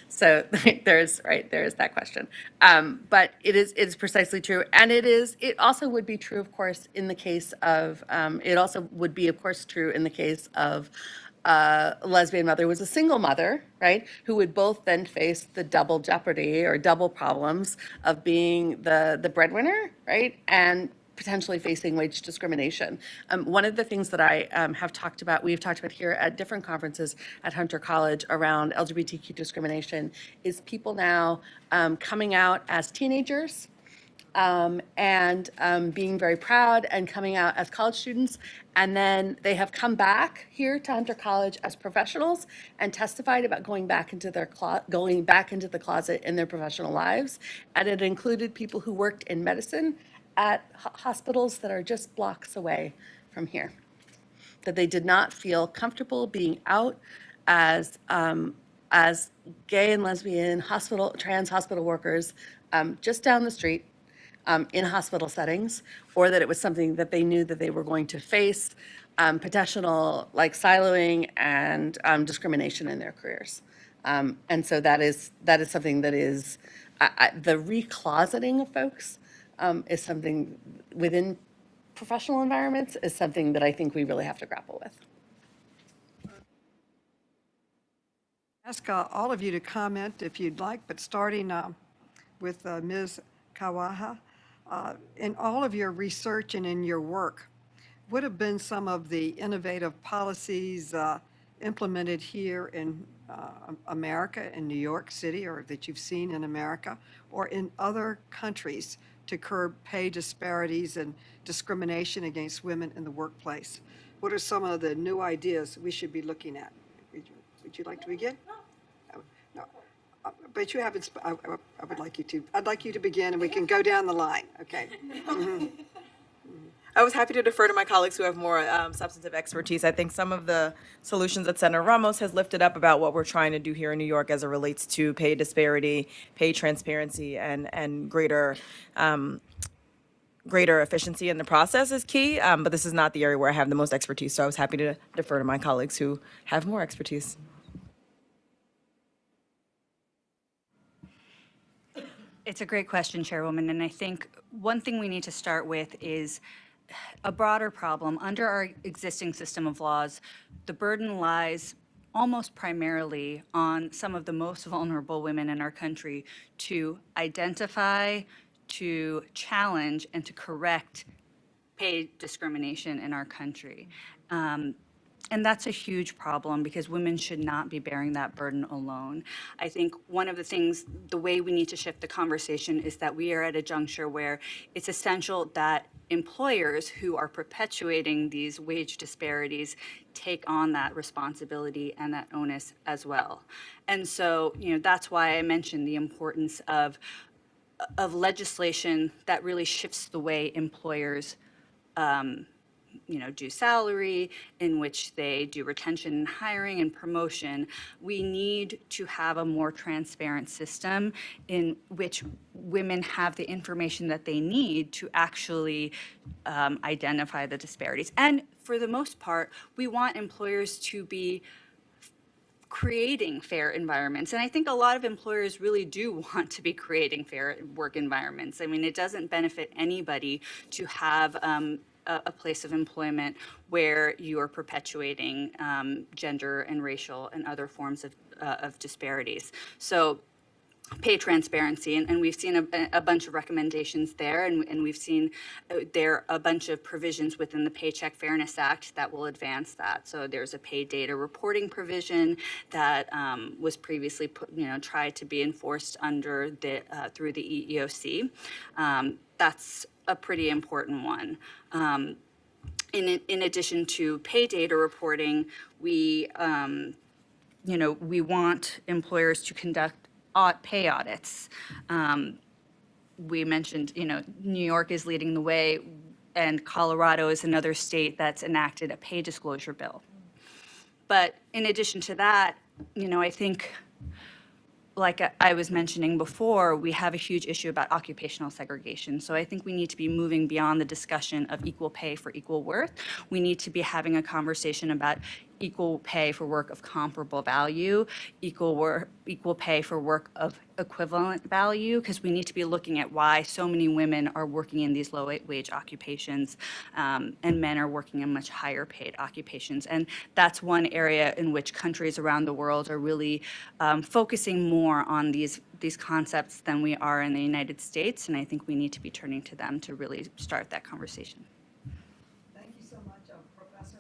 So there's that question. But it's precisely true, and it also would be true, of course, in the case of it also would be, of course, true in the case of a lesbian mother was a single mother, right, who would both then face the double jeopardy or double problems of being the breadwinner, right, and potentially facing wage discrimination. One of the things that I we've talked about here at different conferences at Hunter College around LGBTQ discrimination is people now coming out as teenagers and being very proud and coming out as college students. And then they have come back here to Hunter College as professionals and testified about going back into the closet in their professional lives. And it included people who worked in medicine at hospitals that are just blocks away from here. That they did not feel comfortable being out as gay and lesbian trans hospital workers just down the street in hospital settings, or that it was something that they knew that they were going to face potential like siloing and discrimination in their careers. And so that is something that is the recloseting of folks is something within professional environments is something that I think we really have to grapple with. Ask all of you to comment if you'd like, but starting with Ms. Kawaha. In all of your research and in your work, what have been some of the innovative policies implemented here in America, in New York City, or that you've seen in America, or in other countries to curb pay disparities and discrimination against women in the workplace? What are some of the new ideas we should be looking at? Would you like to begin? No. But you haven't, I would like you to, I'd like you to begin and we can go down the line, okay? Mm-hmm. I was happy to defer to my colleagues who have more substantive expertise. I think some of the solutions that Senator Ramos has lifted up about what we're trying to do here in New York as it relates to pay disparity, pay transparency, and greater efficiency in the process is key. But this is not the area where I have the most expertise, so I was happy to defer to my colleagues who have more expertise. It's a great question, Chairwoman, and I think one thing we need to start with is a broader problem. Under our existing system of laws, the burden lies almost primarily on some of the most vulnerable women in our country to identify, to challenge, and to correct pay discrimination in our country. And that's a huge problem because women should not be bearing that burden alone. I think one of the things, the way we need to shift the conversation is that we are at a juncture where it's essential that employers who are perpetuating these wage disparities take on that responsibility and that onus as well. And so, that's why I mentioned the importance of legislation that really shifts the way employers do salary, in which they do retention and hiring and promotion. We need to have a more transparent system in which women have the information that they need to actually identify the disparities. And for the most part, we want employers to be creating fair environments. And I think a lot of employers really do want to be creating fair work environments. I mean, it doesn't benefit anybody to have a place of employment where you are perpetuating gender and racial and other forms of disparities. So pay transparency, and we've seen a bunch of recommendations there, and we've seen there a bunch of provisions within the Paycheck Fairness Act that will advance that. So there's a pay data reporting provision that was previously tried to be enforced under the through the EEOC. That's a pretty important one. In addition to pay data reporting, we we want employers to conduct pay audits. We mentioned, New York is leading the way, and Colorado is another state that's enacted a pay disclosure bill. But in addition to that, I think, like I was mentioning before, we have a huge issue about occupational segregation. So I think we need to be moving beyond the discussion of equal pay for equal worth. We need to be having a conversation about equal pay for work of comparable value, equal pay for work of equivalent value, because we need to be looking at why so many women are working in these low wage occupations and men are working in much higher paid occupations. And that's one area in which countries around the world are really focusing more on these concepts than we are in the United States. And I think we need to be turning to them to really start that conversation. Thank you so much, Professor.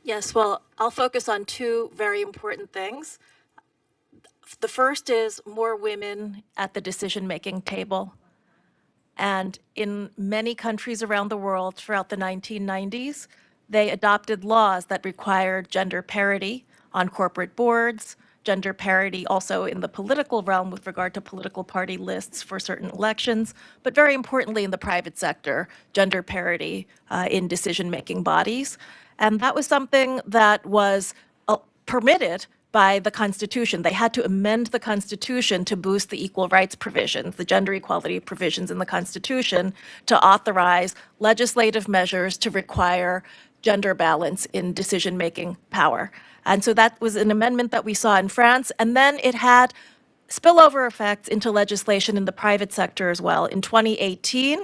Yes, well, I'll focus on two very important things. The first is more women at the decision-making table. And in many countries around the world throughout the 1990s, they adopted laws that required gender parity on corporate boards, gender parity also in the political realm with regard to political party lists for certain elections, but very importantly in the private sector, gender parity in decision-making bodies. And that was something that was permitted by the Constitution. They had to amend the Constitution to boost the equal rights provisions, the gender equality provisions in the Constitution, to authorize legislative measures to require gender balance in decision-making power. And so that was an amendment that we saw in France, and then it had spillover effects into legislation in the private sector as well. In 2018,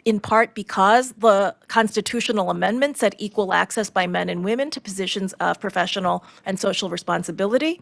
in part because the constitutional amendment said equal access by men and women to positions of professional and social responsibility,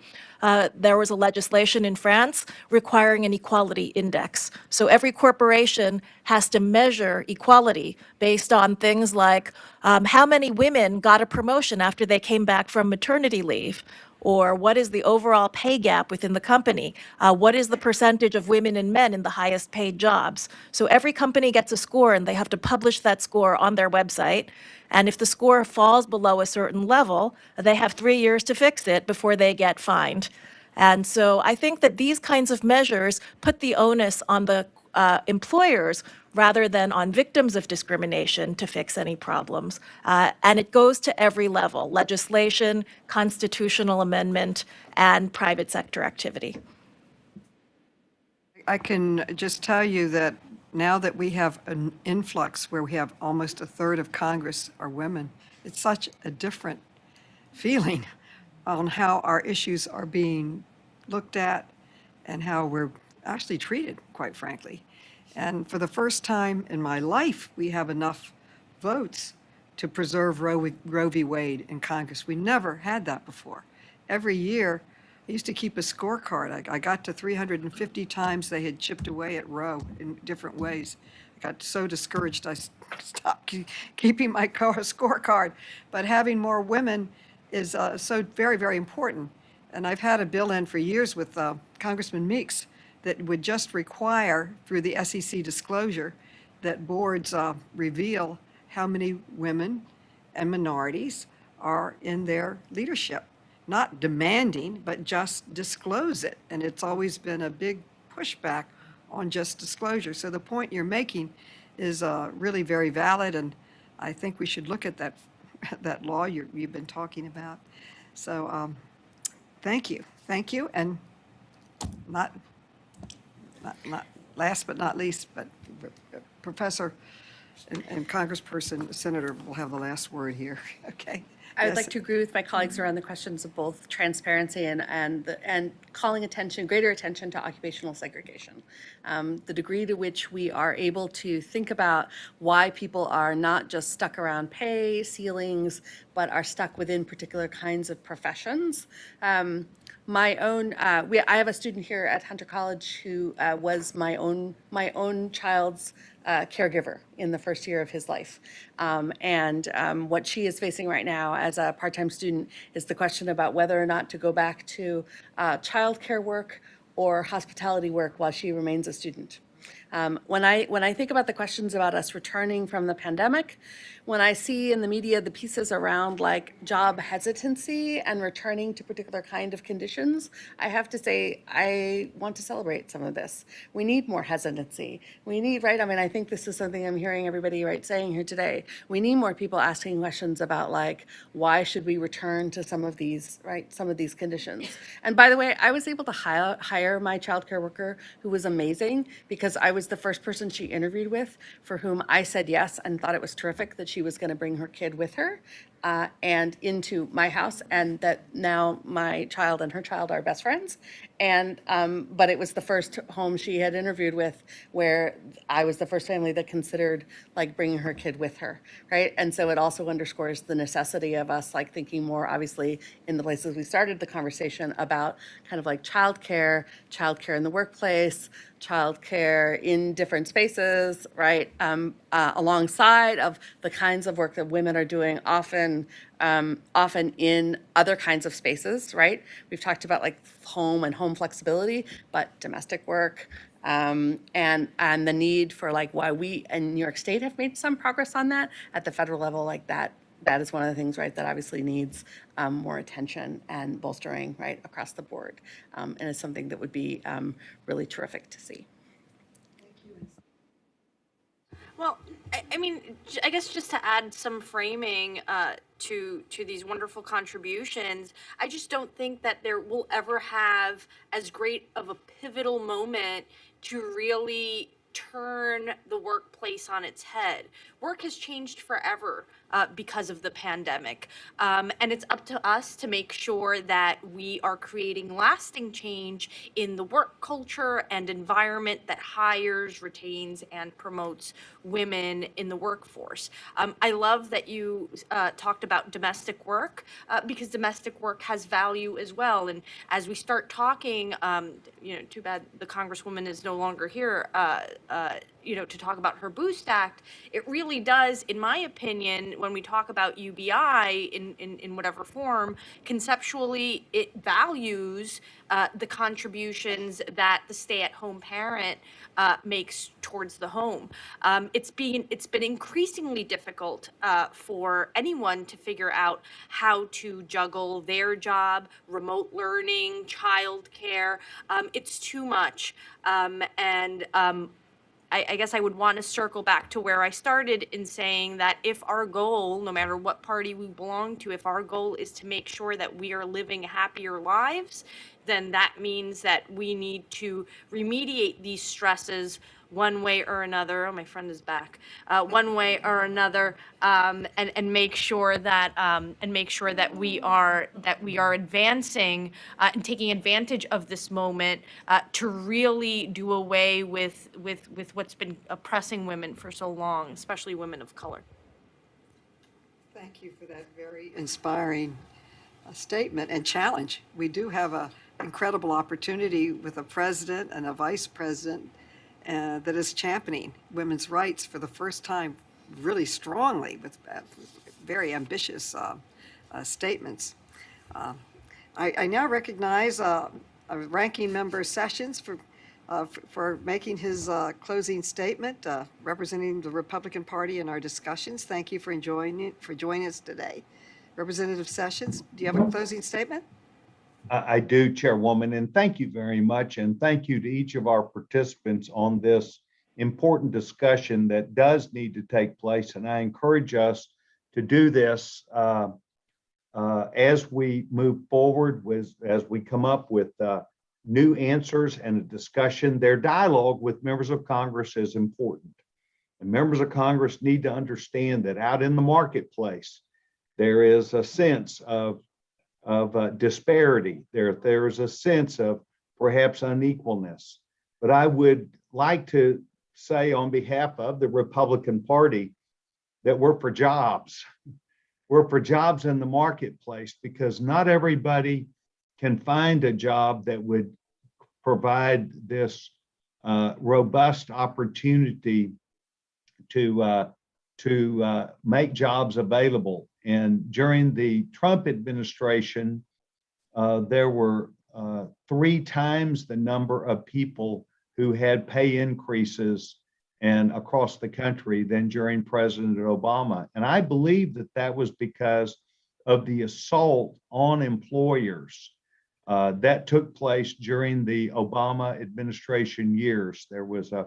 there was a legislation in France requiring an equality index. So every corporation has to measure equality based on things like how many women got a promotion after they came back from maternity leave, or what is the overall pay gap within the company? What is the percentage of women and men in the highest paid jobs? So every company gets a score and they have to publish that score on their website. And if the score falls below a certain level, they have 3 years to fix it before they get fined. And so I think that these kinds of measures put the onus on the employers rather than on victims of discrimination to fix any problems. And it goes to every level: legislation, constitutional amendment, and private sector activity. I can just tell you that now that we have an influx where we have almost a third of Congress are women, it's such a different feeling on how our issues are being looked at and how we're actually treated, quite frankly. And for the first time in my life, we have enough votes to preserve Roe v. Wade in Congress. We never had that before. Every year, I used to keep a scorecard. I got to 350 times they had chipped away at Roe in different ways. I got so discouraged, I stopped keeping my scorecard. But having more women is so very, very important. And I've had a bill in for years with Congressman Meeks that would just require, through the SEC disclosure, that boards reveal how many women and minorities are in their leadership. Not demanding, but just disclose it. And it's always been a big pushback on just disclosure. So the point you're making is really very valid, and I think we should look at that law you've been talking about. So thank you, and not last but not least, but Professor and Congressperson, Senator will have the last word here. Okay, I would Yes. like to agree with my colleagues around the questions of both transparency and calling greater attention to occupational segregation. The degree to which we are able to think about why people are not just stuck around pay ceilings, but are stuck within particular kinds of professions. I have a student here at Hunter College who was my own child's caregiver in the first year of his life. What she is facing right now as a part-time student is the question about whether or not to go back to childcare work or hospitality work while she remains a student. When I think about the questions about us returning from the pandemic, when I see in the media the pieces around like job hesitancy and returning to particular kind of conditions, I have to say I want to celebrate some of this. We need more hesitancy. We need, right? I mean, I think this is something I'm hearing everybody saying here today. We need more people asking questions about like why should we return to some of these conditions. And by the way, I was able to hire my childcare worker who was amazing because I was the first person she interviewed with for whom I said yes and thought it was terrific that she was going to bring her kid with her and into my house, and that now my child and her child are best friends. But it was the first home she had interviewed with where I was the first family that considered like bringing her kid with her, right? And so it also underscores the necessity of us like thinking more obviously in the places we started the conversation about kind of like childcare in the workplace, childcare in different spaces, right? Alongside of the kinds of work that women are doing often in other kinds of spaces, right? We've talked about like home and home flexibility, but domestic work, and the need for like why we in New York State have made some progress on that at the federal level, like that is one of the things, right, that obviously needs more attention and bolstering, right, across the board. And it's something that would be really terrific to see. Well, I mean, I guess just to add some framing to these wonderful contributions, I just don't think that there will ever have as great of a pivotal moment to really turn the workplace on its head. Work has changed forever because of the pandemic. And it's up to us to make sure that we are creating lasting change in the work culture and environment that hires, retains, and promotes women in the workforce. I love that you talked about domestic work because domestic work has value as well. And as we start talking, too bad the Congresswoman is no longer here, to talk about her Boost Act, it really does, in my opinion, when we talk about UBI in whatever form, conceptually, it values the contributions that the stay-at-home parent makes towards the home. It's been increasingly difficult for anyone to figure out how to juggle their job, remote learning, childcare. It's too much, I guess I would want to circle back to where I started in saying that if our goal, no matter what party we belong to, if our goal is to make sure that we are living happier lives, then that means that we need to remediate these stresses one way or another. Oh, my friend is back. One way or another, and make sure that we are advancing and taking advantage of this moment to really do away with what's been oppressing women for so long, especially women of color. Thank you for that very inspiring statement and challenge. We do have an incredible opportunity with a president and a vice president that is championing women's rights for the first time really strongly with very ambitious statements. I now recognize Ranking Member Sessions for making his closing statement, representing the Republican Party in our discussions. Thank you for joining us today. Representative Sessions, do you have a closing statement? I do, Chairwoman, and thank you very much. And thank you to each of our participants on this important discussion that does need to take place. And I encourage us to do this as we move forward, as we come up with new answers and a discussion. Their dialogue with members of Congress is important. And members of Congress need to understand that out in the marketplace, There is a sense of disparity. There's a sense of perhaps unequalness. But I would like to say on behalf of the Republican Party that we're for jobs. We're for jobs in the marketplace because not everybody can find a job that would provide this robust opportunity to make jobs available. And during the Trump administration, there were 3 times the number of people who had pay increases and across the country than during President Obama. And I believe that that was because of the assault on employers that took place during the Obama administration years. There was a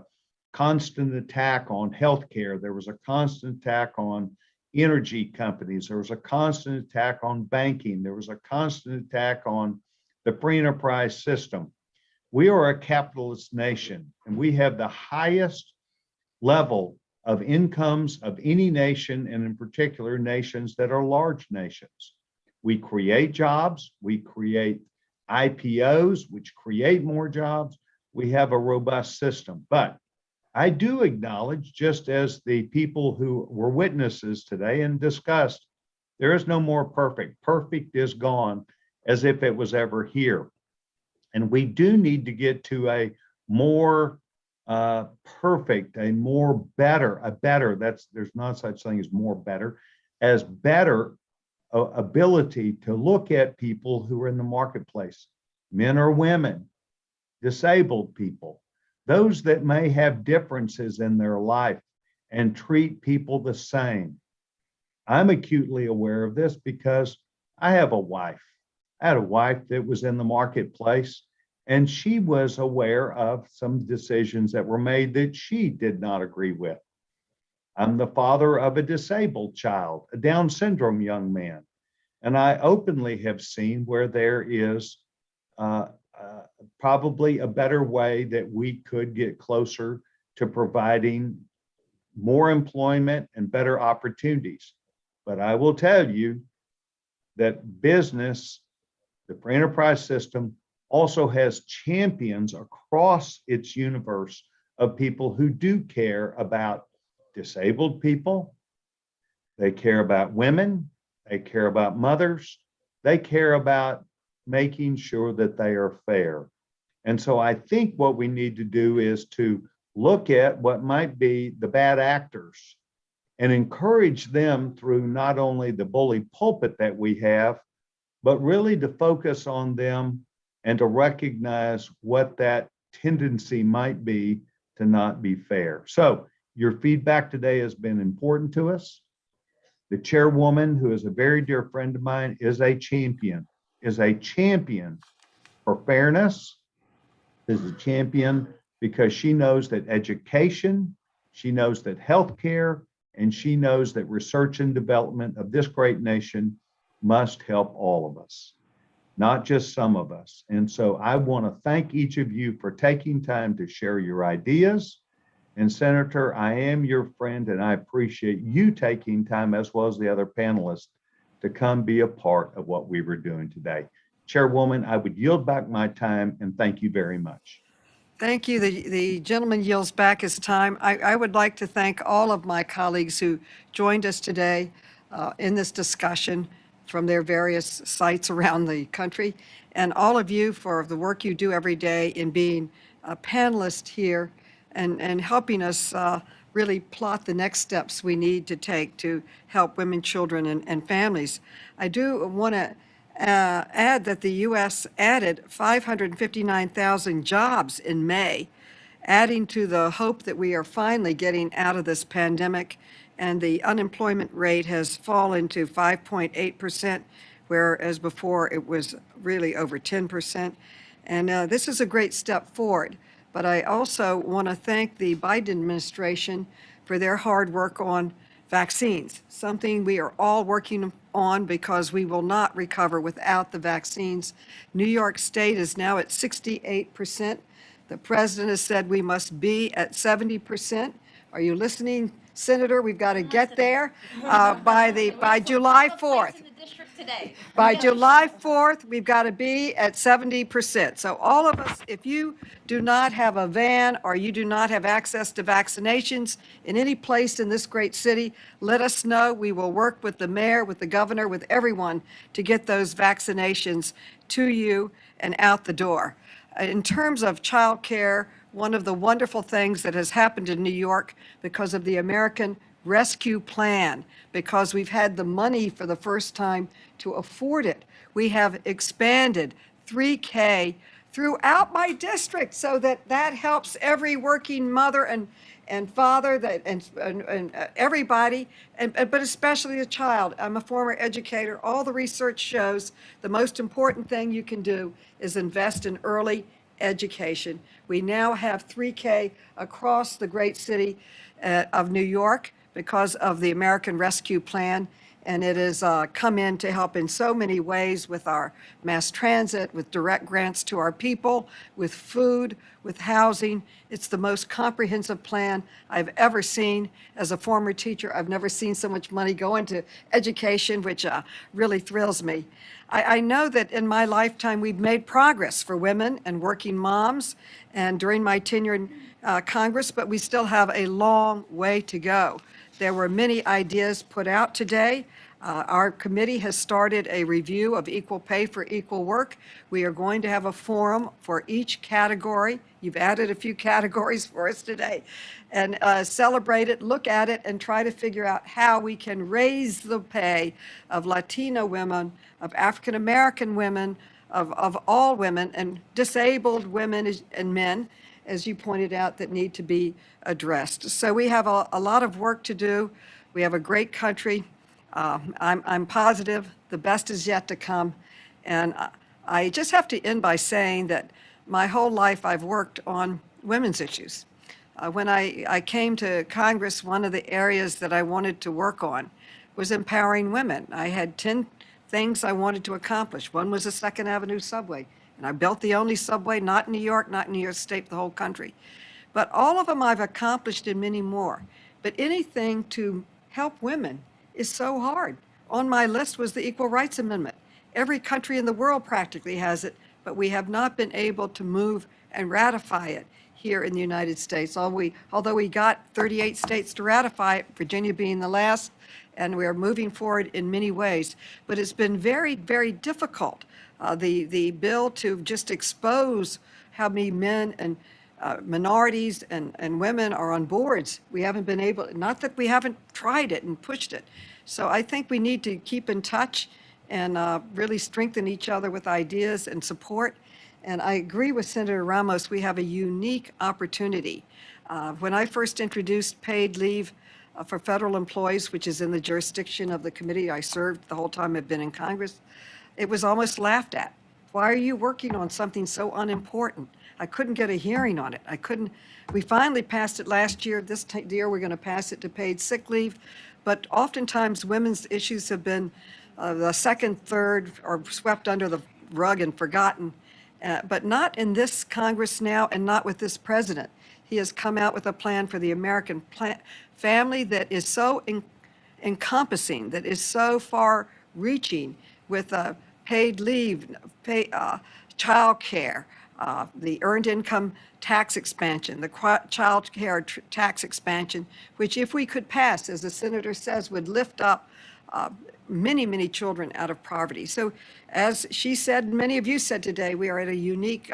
constant attack on healthcare. There was a constant attack on energy companies. There was a constant attack on banking. There was a constant attack on the free enterprise system. We are a capitalist nation, and we have the highest level of incomes of any nation, and in particular, nations that are large nations. We create jobs, we create IPOs, which create more jobs. We have a robust system. But I do acknowledge, just as the people who were witnesses today and discussed, there is no more perfect. Perfect is gone, as if it was ever here. And we do need to get to a more perfect, a more better, there's not such thing as more better, as better ability to look at people who are in the marketplace, men or women, disabled people, those that may have differences in their life, and treat people the same. I'm acutely aware of this because I have a wife. I had a wife that was in the marketplace, and she was aware of some decisions that were made that she did not agree with. I'm the father of a disabled child, a Down syndrome young man, and I openly have seen where there is probably a better way that we could get closer to providing more employment and better opportunities. But I will tell you that business, the free enterprise system, also has champions across its universe of people who do care about disabled people. They care about women. They care about mothers. They care about making sure that they are fair. And so I think what we need to do is to look at what might be the bad actors and encourage them through not only the bully pulpit that we have, but really to focus on them and to recognize what that tendency might be to not be fair. So your feedback today has been important to us. The chairwoman, who is a very dear friend of mine, is a champion for fairness, is a champion because she knows that education, she knows that healthcare, and she knows that research and development of this great nation must help all of us, not just some of us. And so I want to thank each of you for taking time to share your ideas. And Senator, I am your friend, and I appreciate you taking time, as well as the other panelists, to come be a part of what we were doing today. Chairwoman, I would yield back my time, and thank you very much. Thank you. The gentleman yields back his time. I would like to thank all of my colleagues who joined us today in this discussion from their various sites around the country, and all of you for the work you do every day in being a panelist here and helping us really plot the next steps we need to take to help women, children, and families. I do want to add that the U.S. added 559,000 jobs in May, adding to the hope that we are finally getting out of this pandemic, and the unemployment rate has fallen to 5.8%, whereas before it was really over 10%. And this is a great step forward. But I also want to thank the Biden administration for their hard work on vaccines, something we are all working on because we will not recover without the vaccines. New York State is now at 68%. The president has said we must be at 70%. Are you listening, Senator, we've got to get there by July 4th. By July 4th, we've got to be at 70%. So all of us, if you do not have a van or you do not have access to vaccinations in any place in this great city, let us know. We will work with the mayor, with the governor, with everyone to get those vaccinations to you and out the door. In terms of childcare, one of the wonderful things that has happened in New York because of the American Rescue Plan, because we've had the money for the first time to afford it, we have expanded 3K throughout my district so that helps every working mother and father and everybody, but especially a child. I'm a former educator. All the research shows the most important thing you can do is invest in early education. We now have 3K across the great city of New York because of the American Rescue Plan. And it has come in to help in so many ways with our mass transit, with direct grants to our people, with food, with housing. It's the most comprehensive plan I've ever seen. As a former teacher, I've never seen so much money go into education, which really thrills me. I know that in my lifetime, we've made progress for women and working moms, and during my tenure in Congress, but we still have a long way to go. There were many ideas put out today. Our committee has started a review of equal pay for equal work. We are going to have a forum for each category. You've added a few categories for us today. And celebrate it, look at it, and try to figure out how we can raise the pay of Latino women, of African American women, of all women, and disabled women and men, as you pointed out, that need to be addressed. So we have a lot of work to do. We have a great country. I'm positive the best is yet to come. And I just have to end by saying that my whole life I've worked on women's issues. When I came to Congress, one of the areas that I wanted to work on was empowering women. I had 10 things I wanted to accomplish. One was the Second Avenue subway. And I built the only subway, not in New York, not in New York State, the whole country. But all of them I've accomplished and many more. But anything to help women is so hard. On my list was the Equal Rights Amendment. Every country in the world practically has it, but we have not been able to move and ratify it here in the United States. Although we got 38 states to ratify it, Virginia being the last, and we are moving forward in many ways. But it's been very, very difficult. The bill to just expose how many men and minorities and women are on boards. We haven't been able, not that we haven't tried it and pushed it. So I think we need to keep in touch and really strengthen each other with ideas and support. And I agree with Senator Ramos, we have a unique opportunity. When I first introduced paid leave for federal employees, which is in the jurisdiction of the committee I served the whole time I've been in Congress, it was almost laughed at. Why are you working on something so unimportant? I couldn't get a hearing on it. We finally passed it last year. This year, we're going to pass it to paid sick leave. But oftentimes, women's issues have been the second, third, or swept under the rug and forgotten. But not in this Congress now, and not with this president. He has come out with a plan for the American family that is so encompassing, that is so far-reaching, with paid leave, child care, the earned income tax expansion, the child care tax expansion, which if we could pass, as the senator says, would lift up many, many children out of poverty. So as she said, many of you said today, we are at a unique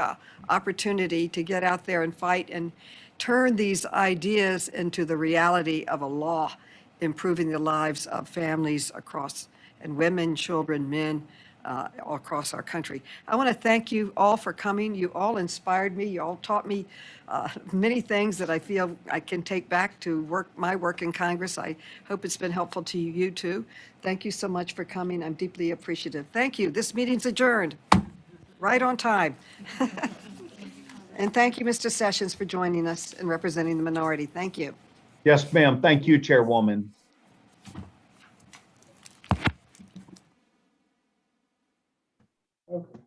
opportunity to get out there and fight and turn these ideas into the reality of a law, improving the lives of families across, and women, children, men, all across our country. I want to thank you all for coming. You all inspired me. You all taught me many things that I feel I can take back to my work in Congress. I hope it's been helpful to you too. Thank you so much for coming. I'm deeply appreciative. Thank you. This meeting's adjourned. Right on time. And thank you, Mr. Sessions, for joining us and representing the minority. Thank you. Yes, ma'am. Thank you, Chairwoman. Okay.